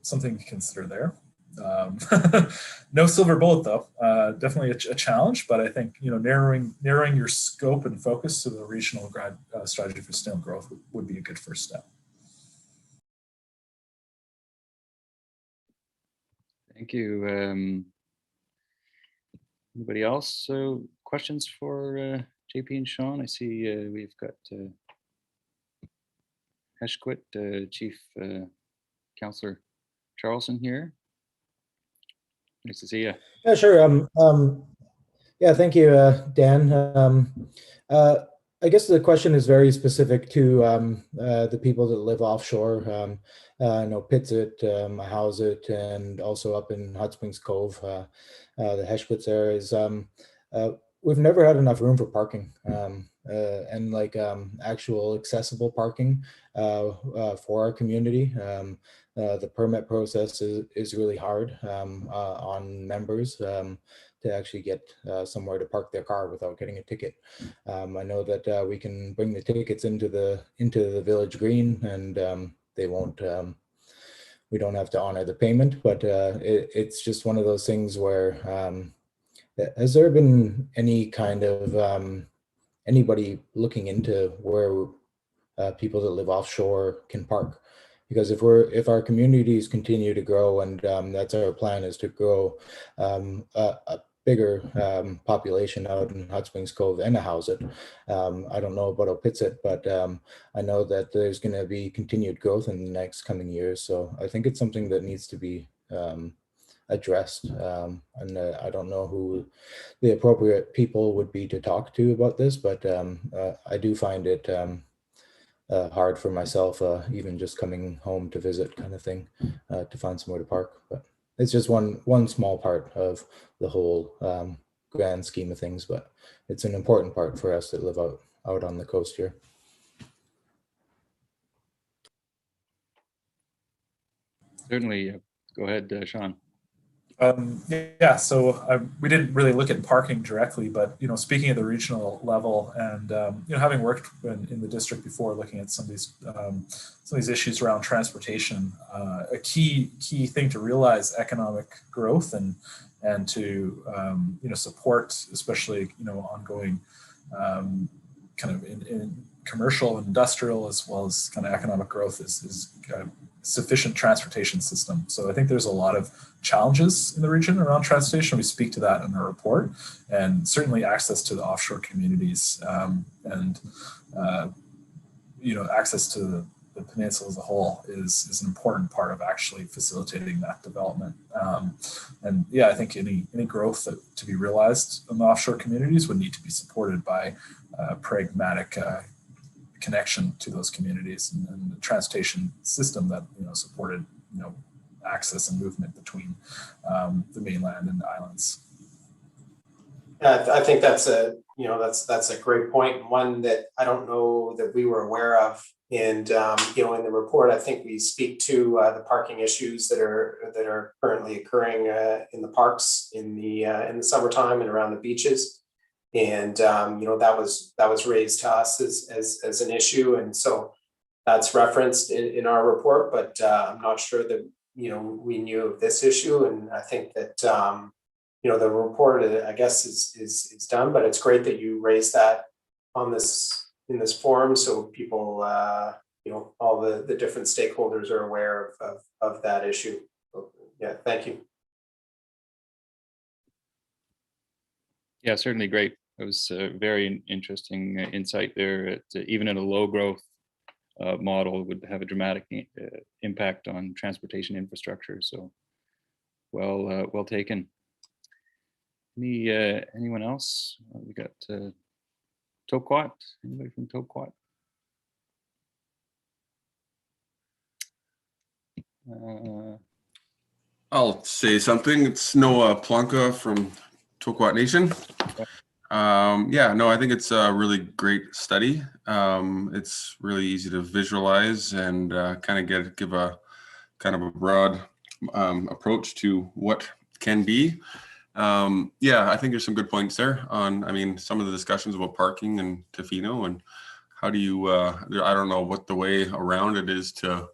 Speaker 2: something to consider there. No silver bullet though. Definitely a challenge, but I think narrowing your scope and focus to the regional strategy for sustainable growth would be a good first step.
Speaker 1: Thank you. Anybody else? So questions for JP and Shaun? I see we've got Heshquit, Chief Councillor Charlson here. Nice to see you.
Speaker 7: Yeah, sure. Yeah, thank you, Dan. I guess the question is very specific to the people that live offshore. I know Pitsit, Howsett, and also up in Hot Springs Cove, the Heshquits areas. We've never had enough room for parking, and like actual accessible parking for our community. The permit process is really hard on members to to actually get somewhere to park their car without getting a ticket. I know that we can bring the tickets into the village green, and they won't. We don't have to honor the payment, but it's just one of those things where has there been any kind of anybody looking into where people that live offshore can park? Because if our communities continue to grow, and that's our plan, is to grow a bigger population out in Hot Springs Cove and Ahousaht. I don't know about Opitsit, but I know that there's going to be continued growth in the next coming years. So I think it's something that needs to be addressed. And I don't know who the appropriate people would be to talk to about this, but I do find it hard for myself, even just coming home to visit, kind of thing, to find somewhere to park. But it's just one small part of the whole grand scheme of things, but it's an important part for us that live out on the coast here.
Speaker 1: Certainly. Go ahead, Shaun.
Speaker 2: Yeah, so we didn't really look at parking directly, but speaking at the regional level, and having worked in the district before, looking at some of these issues around transportation, a key thing to realize economic growth and to support, especially ongoing kind of in commercial and industrial, as well as kind of economic growth, is sufficient transportation system. So I think there's a lot of challenges in the region around transportation. We speak to that in our report, and certainly access to the offshore communities and access to the peninsula as a whole is an important part of actually facilitating that development. And yeah, I think any growth to be realized in the offshore communities would need to be supported by pragmatic connection to those communities and the transportation system that supported access and movement between the mainland and the islands.
Speaker 3: I think that's a great point, and one that I don't know that we were aware of. And in the report, I think we speak to the parking issues that are currently occurring in the parks in the summertime and around the beaches. And that was raised to us as an issue, and so that's referenced in our report. But I'm not sure that we knew of this issue, and I think that the report, I guess, is done. But it's great that you raised that in this forum, so people all the different stakeholders are aware of that issue. So, yeah, thank you.
Speaker 1: Yeah, certainly great. It was a very interesting insight there. Even in a low growth model, would have a dramatic impact on transportation infrastructure. So well taken. Anyone else? We got Tla-o-qui-aht. Anybody from Tla-o-qui-aht?
Speaker 8: I'll say something. It's Noah Plonka from Tla-o-qui-aht Nation. Yeah, no, I think it's a really great study. It's really easy to visualize and kind of give a kind of a broad approach to what can be. Yeah, I think there's some good points there on, some of the discussions about parking in Tofino, and how do you, I don't know what the way around it is to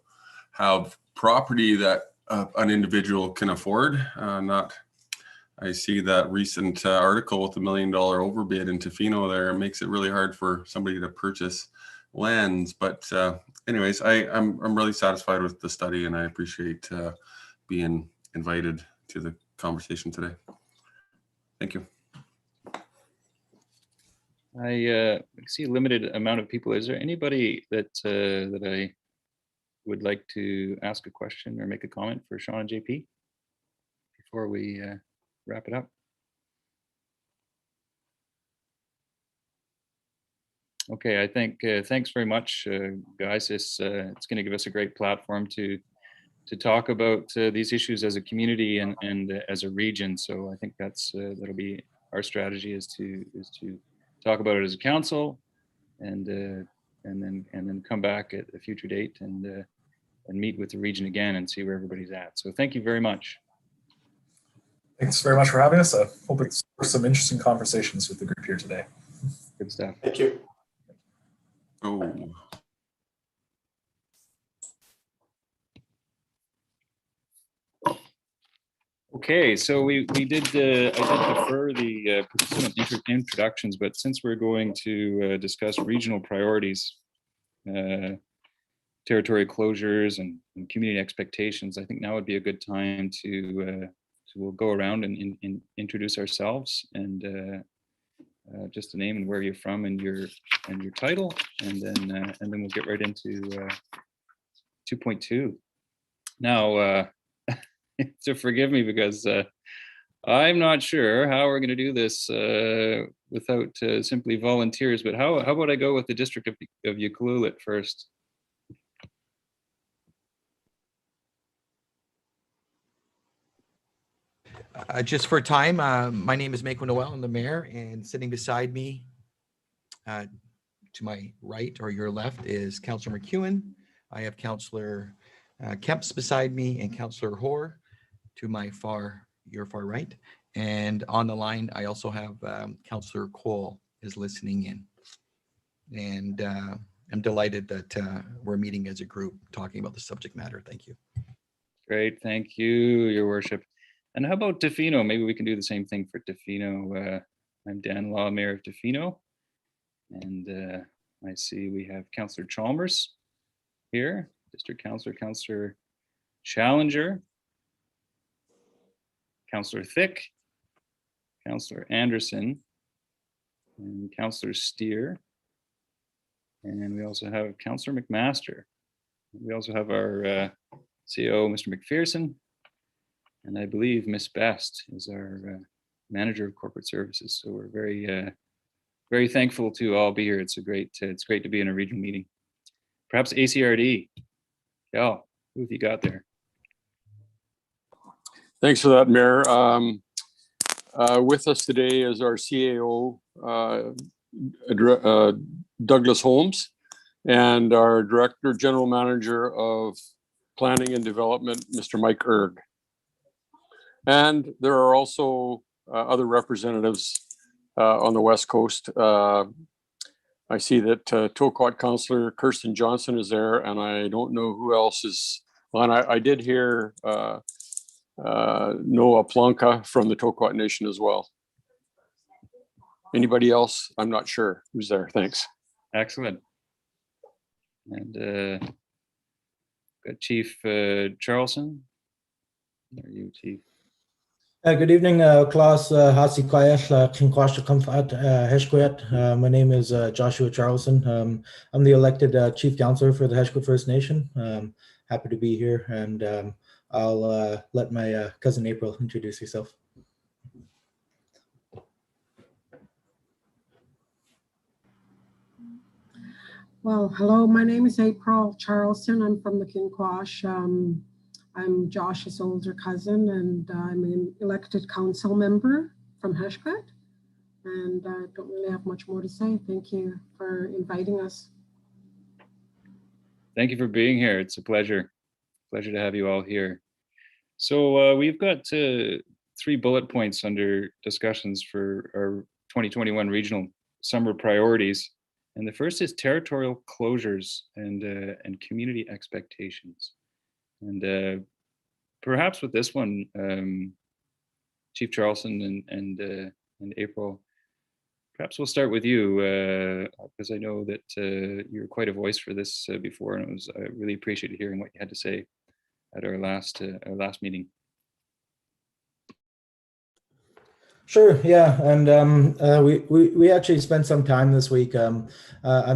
Speaker 8: have property that an individual can afford. I see that recent article with the $1 million overbid in Tofino there. It makes it really hard for somebody to purchase lands. But anyways, I'm really satisfied with the study, and I appreciate being invited to the conversation today. Thank you.
Speaker 1: I see a limited amount of people. Is there anybody that I would like to ask a question or make a comment for Shaun and JP before we wrap it up? Okay, I think thanks very much, guys. It's going to give us a great platform to talk about these issues as a community and as a region. So I think that'll be our strategy, is to talk about it as a council, and then come back at a future date and meet with the region again and see where everybody's at. So thank you very much.
Speaker 2: Thanks very much for having us. I hope it's some interesting conversations with the group here today.
Speaker 1: Good stuff.
Speaker 3: Thank you.
Speaker 8: Oh,
Speaker 1: Okay, so we did, I did defer the participant introductions, but since we're going to discuss regional priorities, territory closures and community expectations, I think now would be a good time to we'll go around and introduce ourselves and just the name and where you're from and your title, and then we'll get right into 2.2. Now, to forgive me because I'm not sure how we're going to do this without simply volunteers, but how about I go with the District of Tla-o-qui-aht first?
Speaker 5: Just for time, my name is Mako Noel. I'm the mayor, and sitting beside me to my right or your left is Councillor McEwen. I have Councillor Kemps beside me and Councillor Hoare to your far right. And on the line, I also have Councillor Cole is listening in. And I'm delighted that we're meeting as a group talking about the subject matter. Thank you.
Speaker 1: Great, thank you, Your Worship. And how about Tofino? Maybe we can do the same thing for Tofino. I'm Dan Law, Mayor of Tofino. And I see we have Councillor Chalmers here, District Councillor, Councillor Challenger, Councillor Thick, Councillor Anderson, and Councillor Steer. And we also have Councillor McMaster. We also have our CO, Mr. McPherson. And I believe Miss Best is our Manager of Corporate Services. So we're very thankful to all be here. It's great to be in a regional meeting. Perhaps ACRD. Cal, who have you got there?
Speaker 4: Thanks for that, Mayor. With us today is our CAO, Douglas Holmes, and our Director General Manager of Planning and Development, Mr. Mike Erg. And there are also other representatives on the West Coast. I see that Tla-o-qui-aht Councillor Kirsten Johnson is there, and I don't know who else is on. I did hear Noah Plonka from the Tla-o-qui-aht Nation as well. Anybody else? I'm not sure who's there. Thanks.
Speaker 1: Excellent. And got Chief Charlson. Are you, Chief?
Speaker 7: Good evening, Klaus Heshquet. My name is Joshua Charlson. I'm the elected Chief Counselor for the Heshquet First Nation. Happy to be here, and I'll let my cousin April introduce herself.
Speaker 9: Well, hello, my name is April Charleston. I'm from the Kinquash. I'm Josh's older cousin, and I'm an elected council member from Heshquet. And I don't really have much more to say. Thank you for inviting us.
Speaker 1: Thank you for being here. It's a pleasure. Pleasure to have you all here. So we've got 3 bullet points under discussions for our 2021 regional summer priorities. And the first is territorial closures and community expectations. And perhaps with this one, Chief Charlson and April, perhaps we'll start with you, because I know that you're quite a voice for this before, and I really appreciated hearing what you had to say at our last meeting.
Speaker 7: Sure, yeah, and we actually spent some time this week. I'm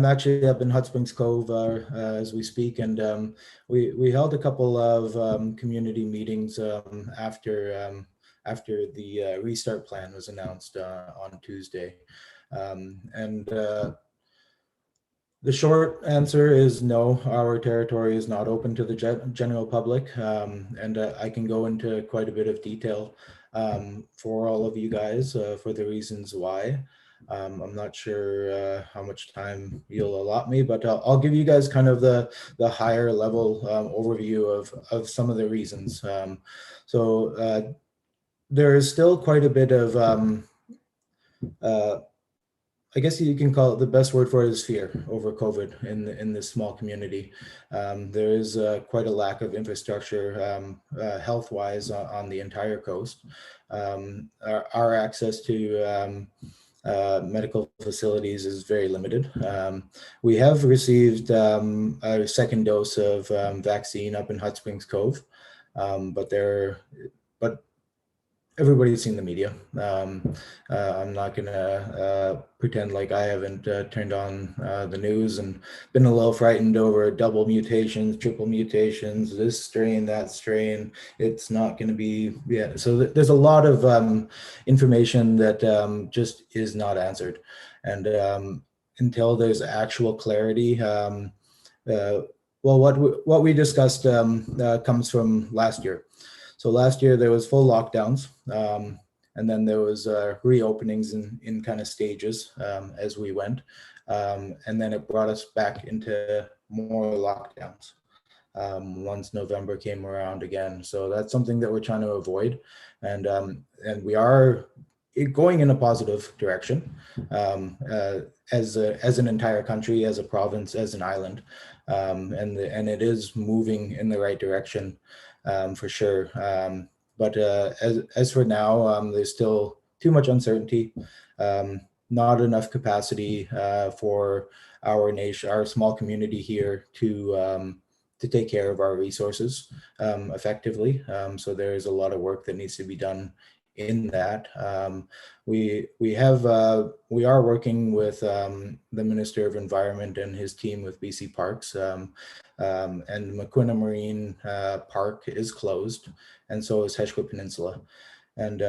Speaker 7: actually up in Hot Springs Cove as we speak, and we held a couple of community meetings after the restart plan was announced on Tuesday, and the short answer is no. Our territory is not open to the general public, and I can go into quite a bit of detail for all of you guys for the reasons why. I'm not sure how much time you'll allot me, but I'll give you guys kind of the higher level overview of some of the reasons. So there is still quite a bit of, I guess you can call it, the best word for it is fear over COVID in this small community. There is quite a lack of infrastructure health-wise on the entire coast. Our access to medical facilities is very limited. We have received a second dose of vaccine up in Hot Springs Cove, but everybody's seen the media. I'm not gonna pretend like I haven't turned on the news and been a little frightened over double mutations, triple mutations, this strain, that strain. It's not gonna be, yeah. So there's a lot of information that just is not answered. And until there's actual clarity, well, what we discussed comes from last year. So last year there was full lockdowns, and then there was reopenings in kind of stages as we went, and then it brought us back into more lockdowns once November came around again. So that's something that we're trying to avoid, and we are going in a positive direction as an entire country, as a province, as an island, and it is moving in the right direction. For sure. But as for now, there's still too much uncertainty, not enough capacity for our nation, our small community here to take care of our resources effectively. So there is a lot of work that needs to be done in that. We are working with the Minister of Environment and his team with BC Parks, and Maquina Marine Park is closed, and so is Heshkut Peninsula. And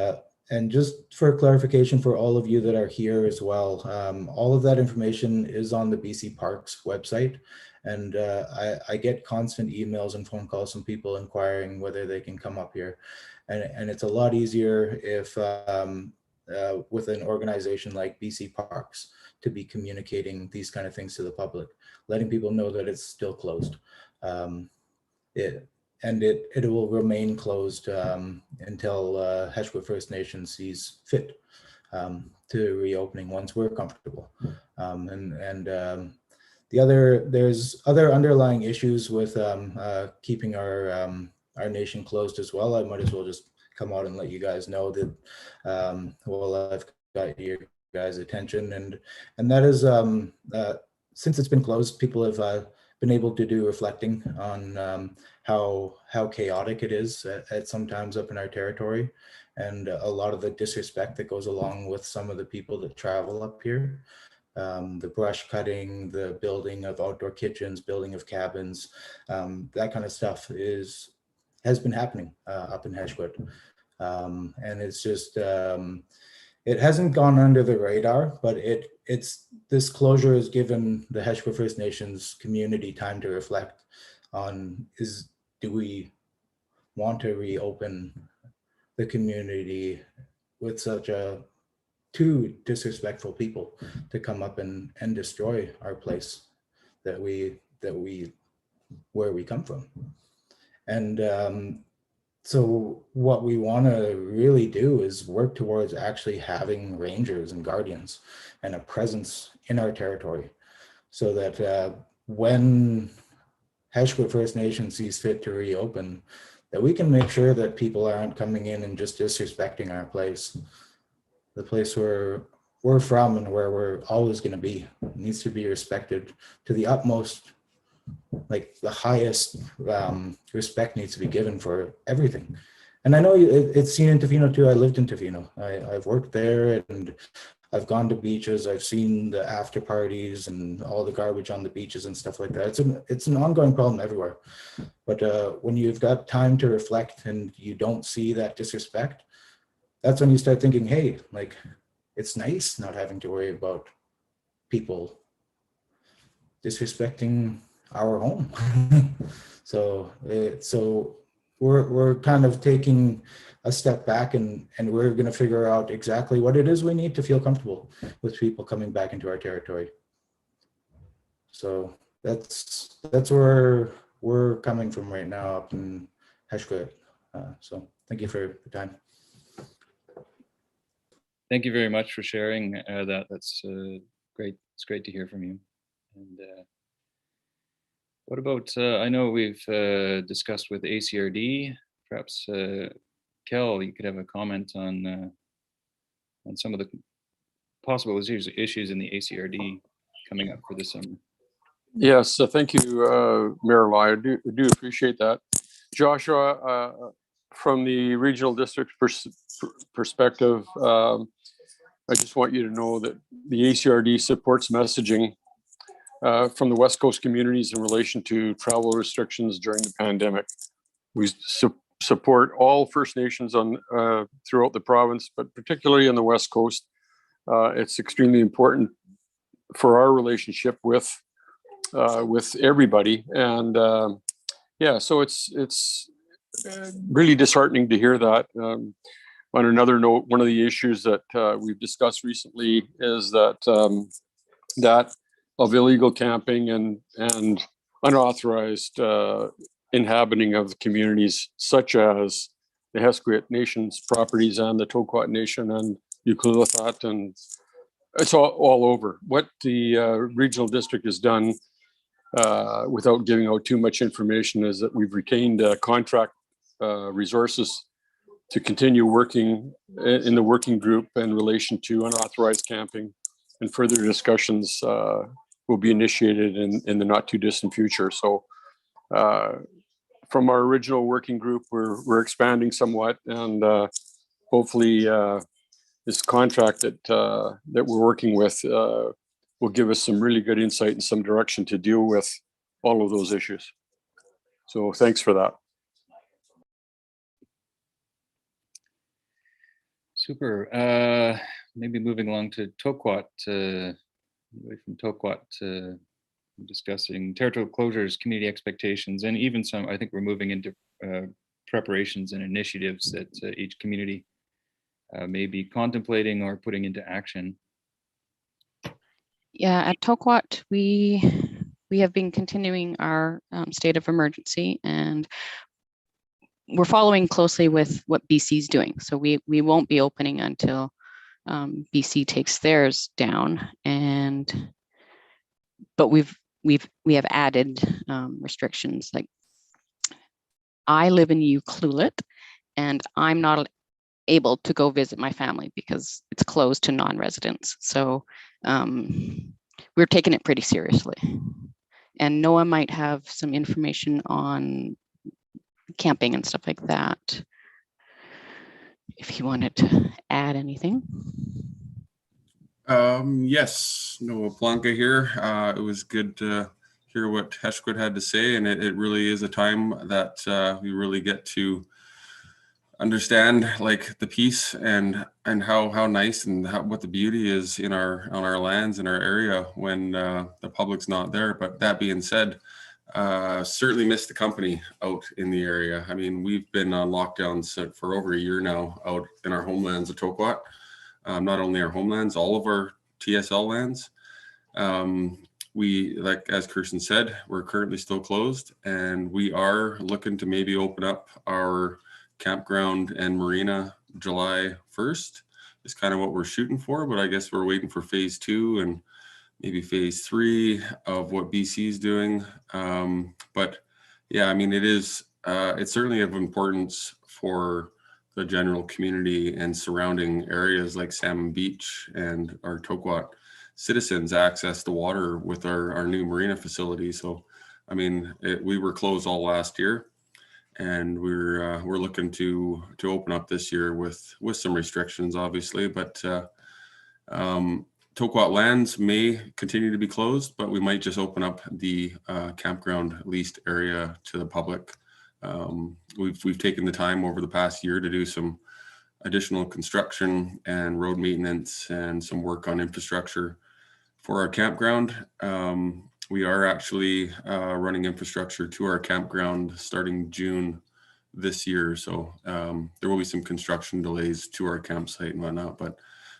Speaker 7: just for clarification for all of you that are here as well, all of that information is on the BC Parks website. And I get constant emails and phone calls from people inquiring whether they can come up here. And it's a lot easier if with an organization like BC Parks to be communicating these kind of things to the public, letting people know that it's still closed. It will remain closed until Heshkut First Nation sees fit to reopening once we're comfortable. There's other underlying issues with keeping our nation closed as well. I might as well just come out and let you guys know that well, I've got your guys' attention, and that is since it's been closed, people have been able to do reflecting on how chaotic it is at sometimes up in our territory, and a lot of the disrespect that goes along with some of the people that travel up here. The brush cutting, the building of outdoor kitchens, building of cabins, that kind of stuff has been happening up in Heshkut. And it's just, it hasn't gone under the radar, but this closure has given the Heshkut First Nations community time to reflect on, do we want to reopen the community with such two disrespectful people to come up and destroy our place where we come from. And so what we want to really do is work towards actually having rangers and guardians and a presence in our territory, so that when Heshkut First Nation sees fit to reopen, that we can make sure that people aren't coming in and just disrespecting our place. The place where we're from and where we're always going to be needs to be respected to the utmost. Like the highest respect needs to be given for everything. And I know it's seen in Tofino too. I lived in Tofino. I've worked there, and I've gone to beaches. I've seen the after parties and all the garbage on the beaches and stuff like that. It's an ongoing problem everywhere. But when you've got time to reflect and you don't see that disrespect, that's when you start thinking, hey, like, it's nice not having to worry about people disrespecting our home. So we're kind of taking a step back, and we're going to figure out exactly what it is we need to feel comfortable with people coming back into our territory. So that's where we're coming from right now up in Heshkut. So thank you for the time.
Speaker 1: thank you very much for sharing that. That's great. It's great to hear from you. And what about, I know we've discussed with ACRD, perhaps Kel, you could have a comment on some of the possible issues in the ACRD coming up for this summer.
Speaker 4: Yes, thank you, Mayor Lai. I do appreciate that. Joshua, from the regional district perspective, I just want you to know that the ACRD supports messaging from the West Coast communities in relation to travel restrictions during the pandemic. We support all First Nations on throughout the province, but particularly on the West Coast. It's extremely important for our relationship with everybody, and yeah, so it's really disheartening to hear that. On another note, one of the issues that we've discussed recently is that that of illegal camping and unauthorized inhabiting of communities such as the Heffernan Nation's properties and the Tla-o-qui-aht Nation and Tla-o-qui-aht, and it's all over. What the regional district has done, without giving out too much information, is that we've retained contract resources to continue working in the working group in relation to unauthorized camping, and further discussions will be initiated in the not too distant future. So from our original working group, we're expanding somewhat, and hopefully this contract that we're working with will give us some really good insight and some direction to deal with all of those issues. So thanks for that.
Speaker 1: Super. Maybe moving along to Tla-o-qui-aht, away from Tla-o-qui-aht, discussing territorial closures, community expectations, and even some, I think we're moving into preparations and initiatives that each community may be contemplating or putting into action.
Speaker 10: Yeah, at Tla-o-qui-aht, we have been continuing our state of emergency, and we're following closely with what BC's doing. So we won't be opening until BC takes theirs down, but we have added restrictions. Like, I live in Ucluelet, and I'm not able to go visit my family because it's closed to non-residents. So we're taking it pretty seriously. And Noah might have some information on camping and stuff like that, if he wanted to add anything.
Speaker 8: Yes, Noah Blanca here. It was good to hear what Heffernan had to say, and it really is a time that we really get to understand like the peace and how nice and what the beauty is on our lands in our area when the public's not there. But that being said, certainly miss the company out in the area. I mean, we've been on lockdowns for over a year now out in our homelands of Tla-o-qui-aht. Not only our homelands, all of our TSL lands. We, like as Kirsten said, we're currently still closed, and we are looking to maybe open up our campground and marina July 1st is kind of what we're shooting for, but I guess we're waiting for phase 2 and maybe phase 3 of what BC is doing. But yeah, I mean, it's certainly of importance for the general community and surrounding areas like Salmon Beach and our Tla-o-qui-aht citizens access to water with our new marina facility. So, I mean, we were closed all last year, and we're looking to open up this year with some restrictions, obviously. But Tla-o-qui-aht lands may continue to be closed, but we might just open up the campground leased area to the public. We've taken the time over the past year to do some additional construction and road maintenance and some work on infrastructure for our campground. We are actually running infrastructure to our campground starting June this year. So there will be some construction delays to our campsite and whatnot, but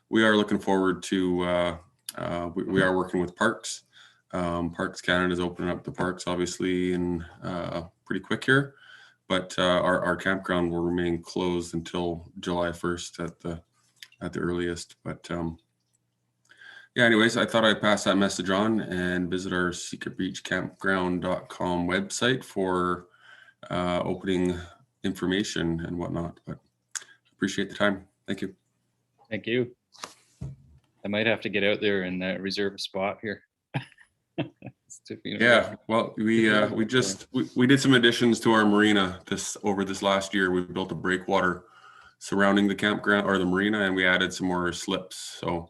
Speaker 8: we are looking forward to, we are working with Parks. Parks Canada is opening up the parks, obviously, in pretty quick here. But our campground will remain closed until July 1st at the at the earliest. But yeah, anyways, I thought I'd pass that message on and visit our secretbeachcampground.com website for opening information and whatnot. But appreciate the time. Thank you.
Speaker 1: Thank you. I might have to get out there and reserve a spot here.
Speaker 8: Yeah, well, we did some additions to our marina over this last year. We built a breakwater surrounding the campground or the marina, and we added some more slips. So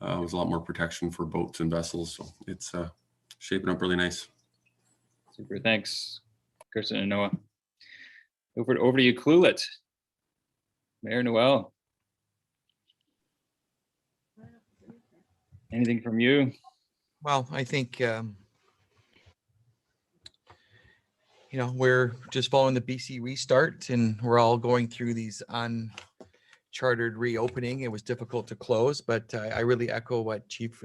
Speaker 8: it was a lot more protection for boats and vessels. So it's shaping up really nice.
Speaker 1: Super, thanks, Kirsten and Noah. Over to you, Clulet. Mayor Noel. Anything from you?
Speaker 5: Well, I think, we're just following the BC restart, and we're all going through these uncharted reopening. It was difficult to close, but I really echo what Chief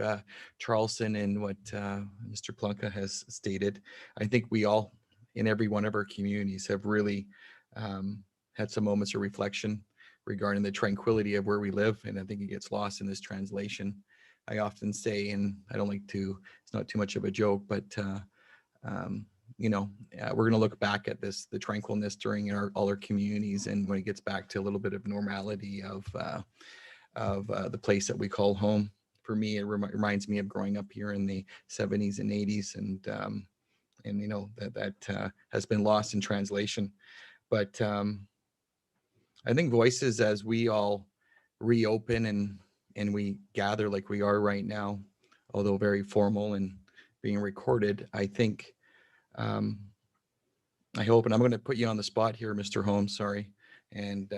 Speaker 5: Charleston and what Mr. Plunka has stated. I think we all, in every one of our communities, have really had some moments of reflection regarding the tranquility of where we live, and I think it gets lost in this translation. I often say, and I don't like to, it's not too much of a joke, but we're going to look back at the tranquilness during all our communities, and when it gets back to a little bit of normality of the place that we call home. For me, it reminds me of growing up here in the 70s and 80s, and that has been lost in translation. But I think voices, as we all reopen and we gather like we are right now, although very formal and being recorded, I think, I hope, and I'm going to put you on the spot here, Mr. Holmes, sorry. And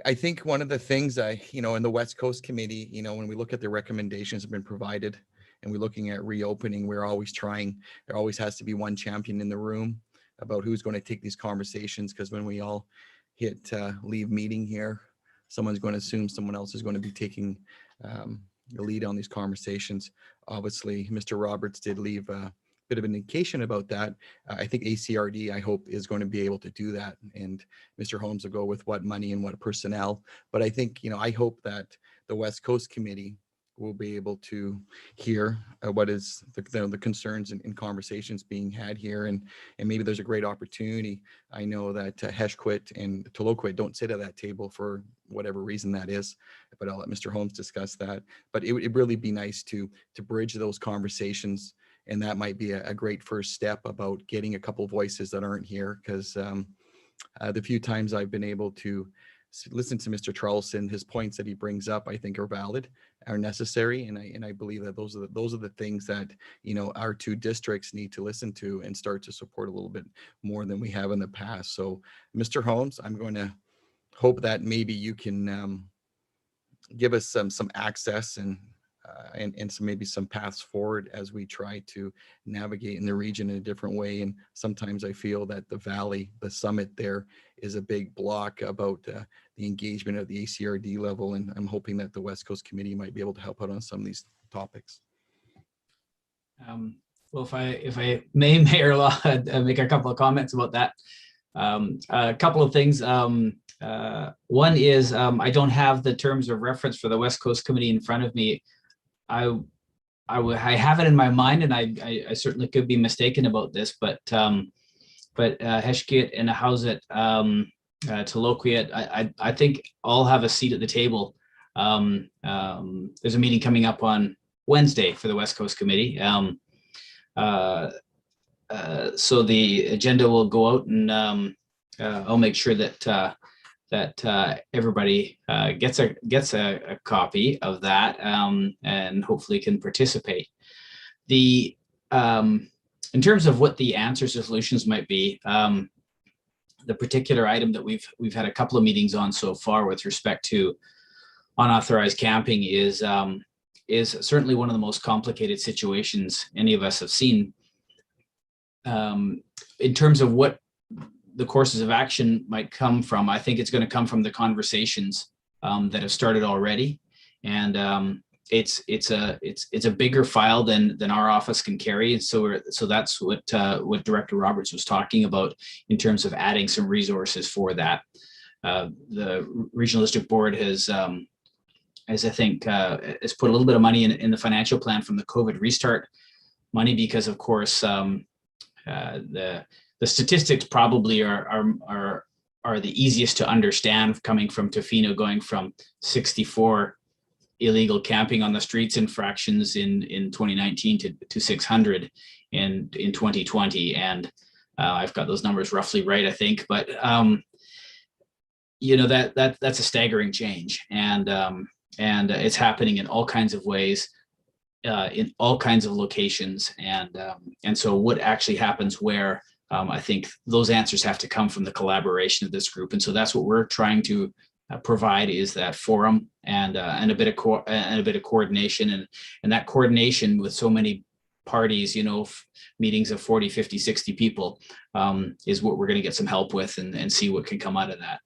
Speaker 5: I think one of the things in the West Coast Committee, when we look at the recommendations that have been provided and we're looking at reopening, we're always trying, there always has to be one champion in the room about who's going to take these conversations, because when we all hit leave meeting here, someone's going to assume someone else is going to be taking the lead on these conversations. Obviously, Mr. Roberts did leave a bit of an indication about that. I think ACRD, I hope, is going to be able to do that. And Mr. Holmes will go with what money and what personnel. But I think, I hope that the West Coast Committee will be able to hear what is the concerns and conversations being had here. And maybe there's a great opportunity. I know that Heshquit and Tla-o-qui-aht don't sit at that table for whatever reason that is, but I'll let Mr. Holmes discuss that. But it would really be nice to bridge those conversations. And that might be a great first step about getting a couple voices that aren't here, because the few times I've been able to listen to Mr. Charleston, his points that he brings up, I think are valid, are necessary, and I believe that those are the things that our two districts need to listen to and start to support a little bit more than we have in the past. So, Mr. Holmes, I'm going to hope that maybe you can give us some access and maybe some paths forward as we try to navigate in the region in a different way. And sometimes I feel that the Valley, the summit there, is a big block about the engagement at the ACRD level. And I'm hoping that the West Coast Committee might be able to help out on some of these topics.
Speaker 11: Well, if I may, Mayor Law, make a couple of comments about that. A couple of things. One is I don't have the terms of reference for the West Coast Committee in front of me. I have it in my mind, and I certainly could be mistaken about this, but Heshquit and Ahousaht, Tla-o-qui-aht, I think all have a seat at the table. There's a meeting coming up on Wednesday for the West Coast Committee. So the agenda will go out, and I'll make sure that everybody gets a copy of that, and hopefully can participate. In terms of what the answers or solutions might be, the particular item that we've had a couple of meetings on so far with respect to unauthorized camping is certainly one of the most complicated situations any of us have seen. In terms of what the courses of action might come from, I think it's going to come from the conversations that have started already, and it's a bigger file than our office can carry, and so that's what Director Roberts was talking about in terms of adding some resources for that. The Regional District Board has is I think has put a little bit of money in the financial plan from the COVID restart money, because of course the statistics probably are the easiest to understand, coming from Tofino, going from 64 illegal camping on the streets infractions in 2019 to 600 in 2020. And I've got those numbers roughly right, I think, but you know, that's a staggering change, and it's happening in all kinds of ways, in all kinds of locations, and so what actually happens where, I think those answers have to come from the collaboration of this group, and so that's what we're trying to provide, is that forum and a bit of coordination, and that coordination with so many parties, you know, meetings of 40, 50, 60 people, is what we're going to get some help with, and see what can come out of that.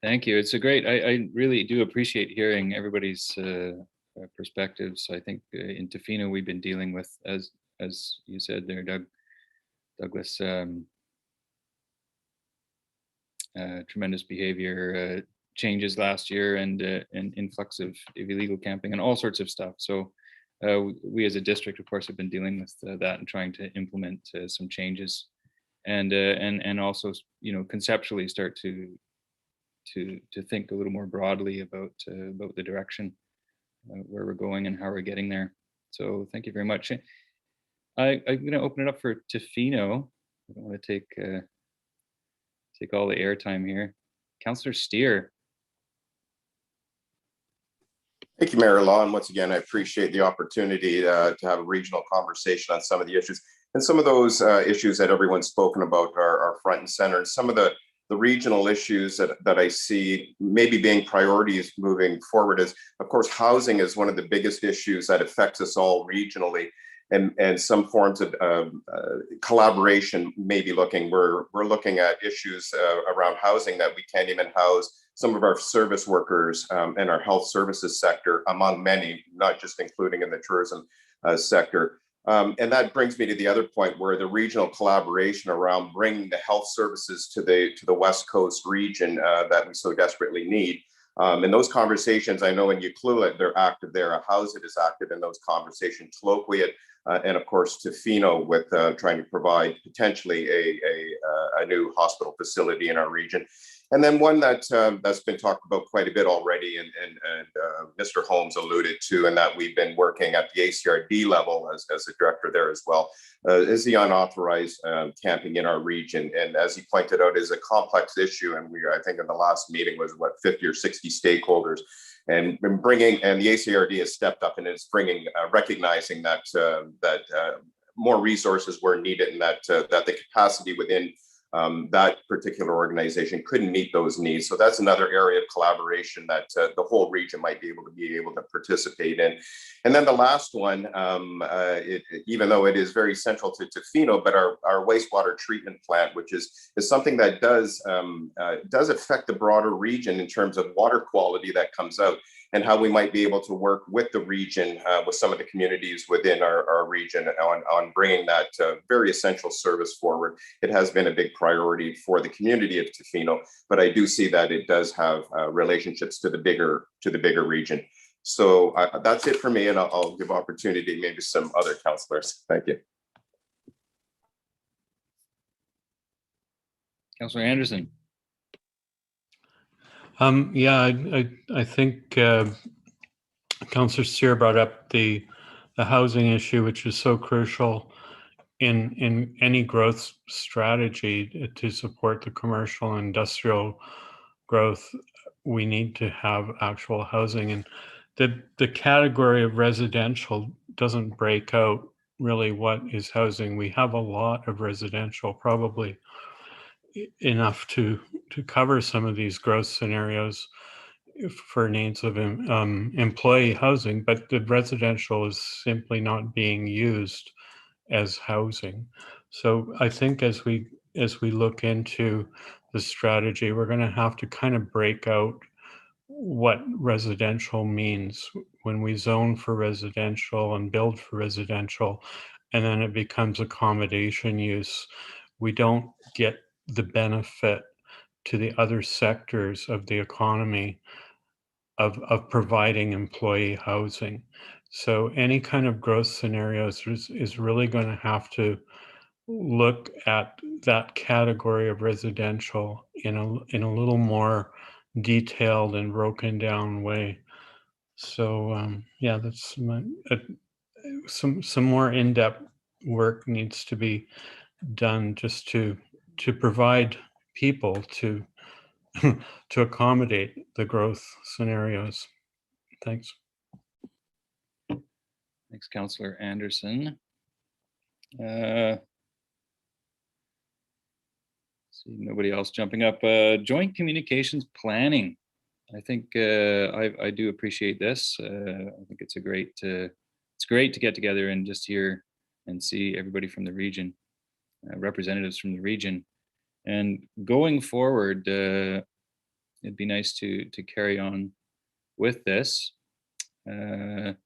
Speaker 1: Thank you. It's a great, I really do appreciate hearing everybody's perspectives. I think in Tofino, we've been dealing with, as you said there, Douglas, tremendous behavior changes last year, and an influx of illegal camping and all sorts of stuff. So we as a district, of course, have been dealing with that and trying to implement some changes, and also, you know, conceptually start to think a little more broadly about the direction where we're going and how we're getting there. So thank you very much. I'm going to open it up for Tofino. I don't want to take all the airtime here. Councillor Steer.
Speaker 12: Thank you, Mayor Law. And once again, I appreciate the opportunity to have a regional conversation on some of the issues. And some of those issues that everyone's spoken about are front and center. And some of the regional issues that I see maybe being priorities moving forward is, of course, housing is one of the biggest issues that affects us all regionally. And some forms of collaboration may be looking. We're looking at issues around housing that we can't even house some of our service workers and our health services sector, among many, not just including in the tourism sector. And that brings me to the other point, where the regional collaboration around bringing the health services to the West Coast region that we so desperately need. And those conversations, I know in Ucluelet, they're active there. Howsett is active in those conversations. Tla-o-qui-aht, and of course Tofino, with trying to provide potentially a new hospital facility in our region. And then one that's been talked about quite a bit already, and Mr. Holmes alluded to, and that we've been working at the ACRD level as a director there as well, is the unauthorized camping in our region. And as he pointed out, is a complex issue. And I think in the last meeting was 50 or 60 stakeholders, and the ACRD has stepped up and is recognizing that more resources were needed, and that the capacity within that particular organization couldn't meet those needs. So that's another area of collaboration that the whole region might be able to participate in. And then the last one, even though it is very central to Tofino, but our wastewater treatment plant, which is something that does affect the broader region in terms of water quality that comes out, and how we might be able to work with the region, with some of the communities within our region on bringing that very essential service forward. It has been a big priority for the community of Tofino, but I do see that it does have relationships to the bigger region. So that's it for me, and I'll give opportunity maybe some other councillors. Thank you.
Speaker 1: Councillor Anderson.
Speaker 13: Yeah, I think Councillor Steer brought up the housing issue, which is so crucial in any growth strategy to support the commercial and industrial growth. We need to have actual housing, and the category of residential doesn't break out really what is housing. We have a lot of residential, probably enough to cover some of these growth scenarios for needs of employee housing, but the residential is simply not being used as housing. So I think as we look into the strategy, we're going to have to kind of break out what residential means when we zone for residential and build for residential, and then it becomes accommodation use. We don't get the benefit to the other sectors of the economy of providing employee housing. So any kind of growth scenarios is really going to have to look at that category of residential in a little more detailed and broken down way. So yeah, that's some more in-depth work needs to be done just to provide people to to accommodate the growth scenarios. Thanks.
Speaker 1: Thanks, Councillor Anderson. See nobody else jumping up. Joint communications planning. I think I do appreciate this. I think it's great to get together and just hear and see everybody from the region, representatives from the region. And going forward, it'd be nice to carry on with this. But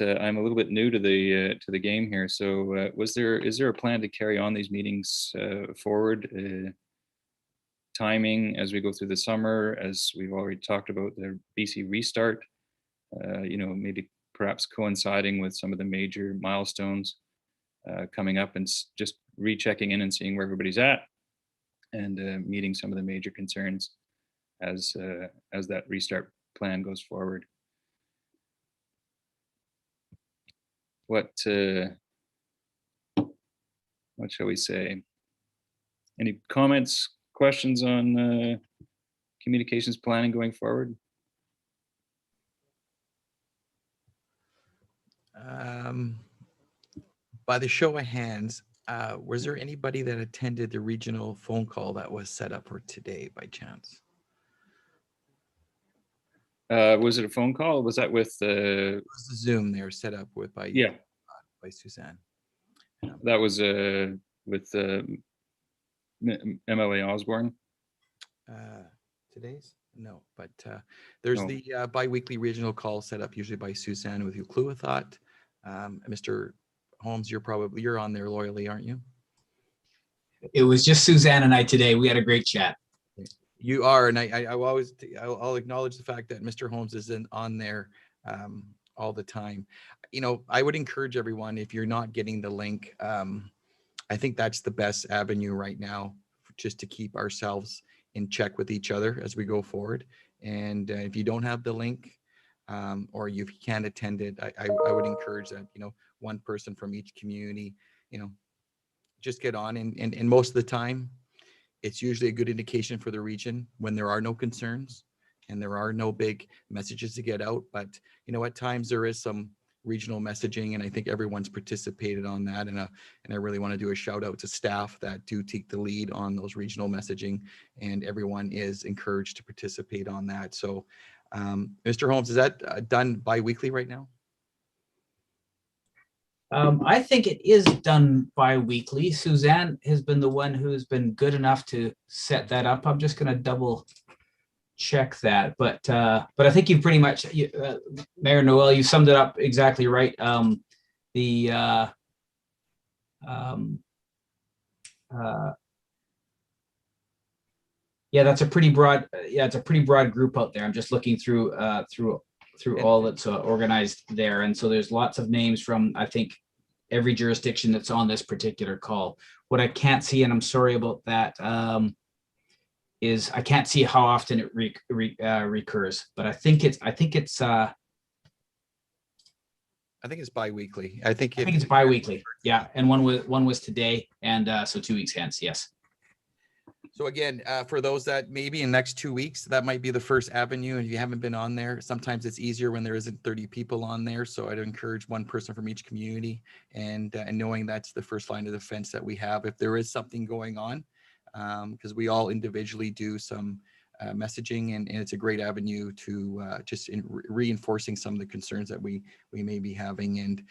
Speaker 1: I'm a little bit new to the game here. So is there a plan to carry on these meetings forward? Timing as we go through the summer, as we've already talked about the BC restart, maybe perhaps coinciding with some of the major milestones coming up, and just rechecking in and seeing where everybody's at, and meeting some of the major concerns as that restart plan goes forward. What shall we say? Any comments, questions on communications planning going forward?
Speaker 5: By the show of hands, was there anybody that attended the regional phone call that was set up for today by chance?
Speaker 1: Was it a phone call? Was that with
Speaker 5: It was the Zoom they were set up with by Suzanne?
Speaker 1: That was with MLA Osborne.
Speaker 5: Today's? No, but there's the bi-weekly regional call set up usually by Suzanne with Tla-o-qui-aht. Mr. Holmes, you're on there loyally, aren't you?
Speaker 11: It was just Suzanne and I today. We had a great chat.
Speaker 5: You are, and I'll acknowledge the fact that Mr. Holmes isn't on there all the time. I would encourage everyone, if you're not getting the link, I think that's the best avenue right now, just to keep ourselves in check with each other as we go forward. And if you don't have the link, or you can't attend it, I would encourage that, one person from each community, just get on. And most of the time, it's usually a good indication for the region when there are no concerns and there are no big messages to get out. But, at times there is some regional messaging, and I think everyone's participated on that. And I really want to do a shout out to staff that do take the lead on those regional messaging, and everyone is encouraged to participate on that. So, Mr. Holmes, is that done bi-weekly right now?
Speaker 11: I think it is done bi-weekly. Suzanne has been the one who's been good enough to set that up. I'm just going to double check that, but I think you pretty much, Mayor Noel, you summed it up exactly right. Yeah, that's a pretty broad. Yeah, it's a pretty broad group out there. I'm just looking through all that's organized there, and so there's lots of names from, I think, every jurisdiction that's on this particular call. What I can't see, and I'm sorry about that, is I can't see how often it recurs. But I think it's
Speaker 5: bi-weekly. I think
Speaker 11: it's bi-weekly. Yeah, and one was today, and so 2 weeks hence. Yes.
Speaker 5: So again, for those that maybe in the next 2 weeks, that might be the first avenue. And if you haven't been on there, sometimes it's easier when there isn't 30 people on there. So I'd encourage one person from each community, and knowing that's the first line of defense that we have if there is something going on, because we all individually do some messaging, and it's a great avenue to just reinforcing some of the concerns that we may be having.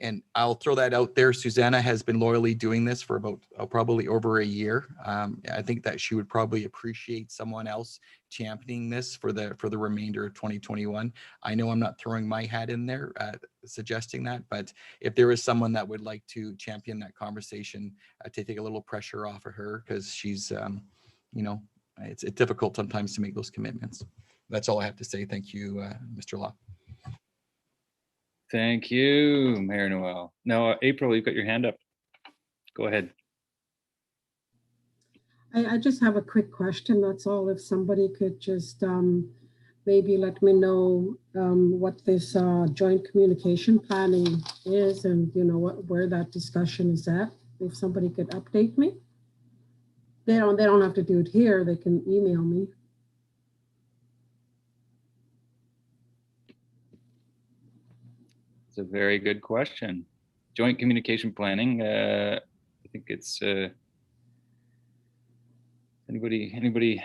Speaker 5: And I'll throw that out there. Susanna has been loyally doing this for about probably over a year. I think that she would probably appreciate someone else championing this for the remainder of 2021. I know I'm not throwing my hat in there suggesting that, but if there is someone that would like to champion that conversation to take a little pressure off of her, because she's it's difficult sometimes to make those commitments. That's all I have to say. Thank you, Mr. Law.
Speaker 1: Thank you, Mayor Noel. Now, April, you've got your hand up. Go ahead.
Speaker 9: I just have a quick question. That's all. If somebody could just maybe let me know what this joint communication planning is, and where that discussion is at. If somebody could update me. They don't have to do it here. They can email me.
Speaker 1: It's a very good question. Joint communication planning. I think it's anybody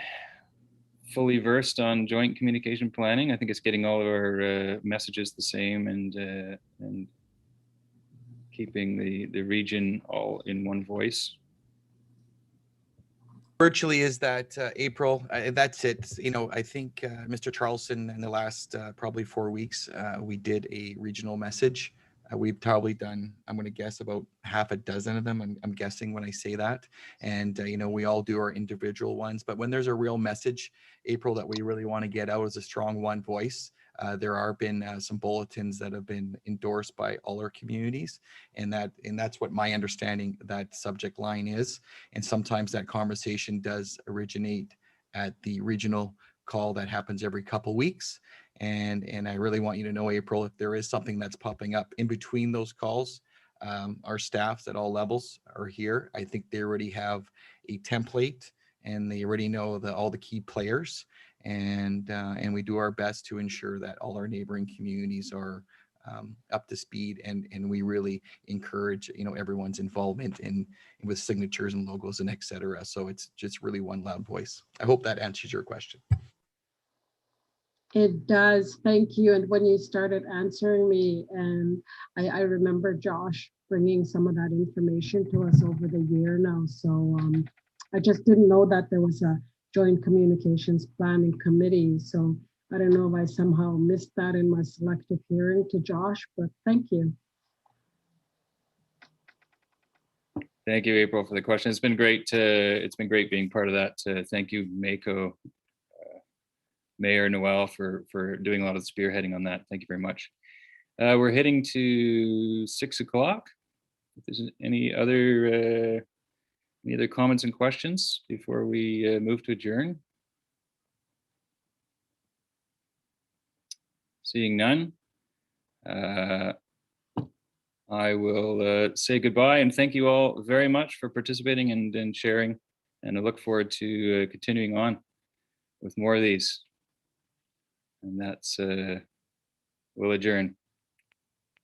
Speaker 1: fully versed on joint communication planning. I think it's getting all of our messages the same and keeping the region all in one voice.
Speaker 5: Virtually is that April. That's it. I think Mr. Charleston, in the last probably 4 weeks, we did a regional message. We've probably done, I'm going to guess, about half a dozen of them. I'm guessing when I say that. And, we all do our individual ones. But when there's a real message, April, that we really want to get out as a strong one voice, there are been some bulletins that have been endorsed by all our communities. And that's what my understanding that subject line is. And sometimes that conversation does originate at the regional call that happens every couple weeks. And I really want you to know, April, if there is something that's popping up in between those calls, our staffs at all levels are here. I think they already have a template and they already know all the key players. And we do our best to ensure that all our neighboring communities are up to speed, and we really encourage everyone's involvement with signatures and logos and etc. So it's just really one loud voice. I hope that answers your question.
Speaker 9: It does. Thank you. And when you started answering me, and I remember Josh bringing some of that information to us over the year now. So I just didn't know that there was a joint communications planning committee. So I don't know if I somehow missed that in my selective hearing to Josh, but thank you.
Speaker 1: Thank you, April, for the question. It's been great. It's been great being part of that. Thank you, Mako, Mayor Noel, for doing a lot of the spearheading on that. Thank you very much. We're heading to 6 o'clock. If there's any other comments and questions before we move to adjourn? Seeing none, I will say goodbye and thank you all very much for participating and sharing. And I look forward to continuing on with more of these. And that's, we'll adjourn.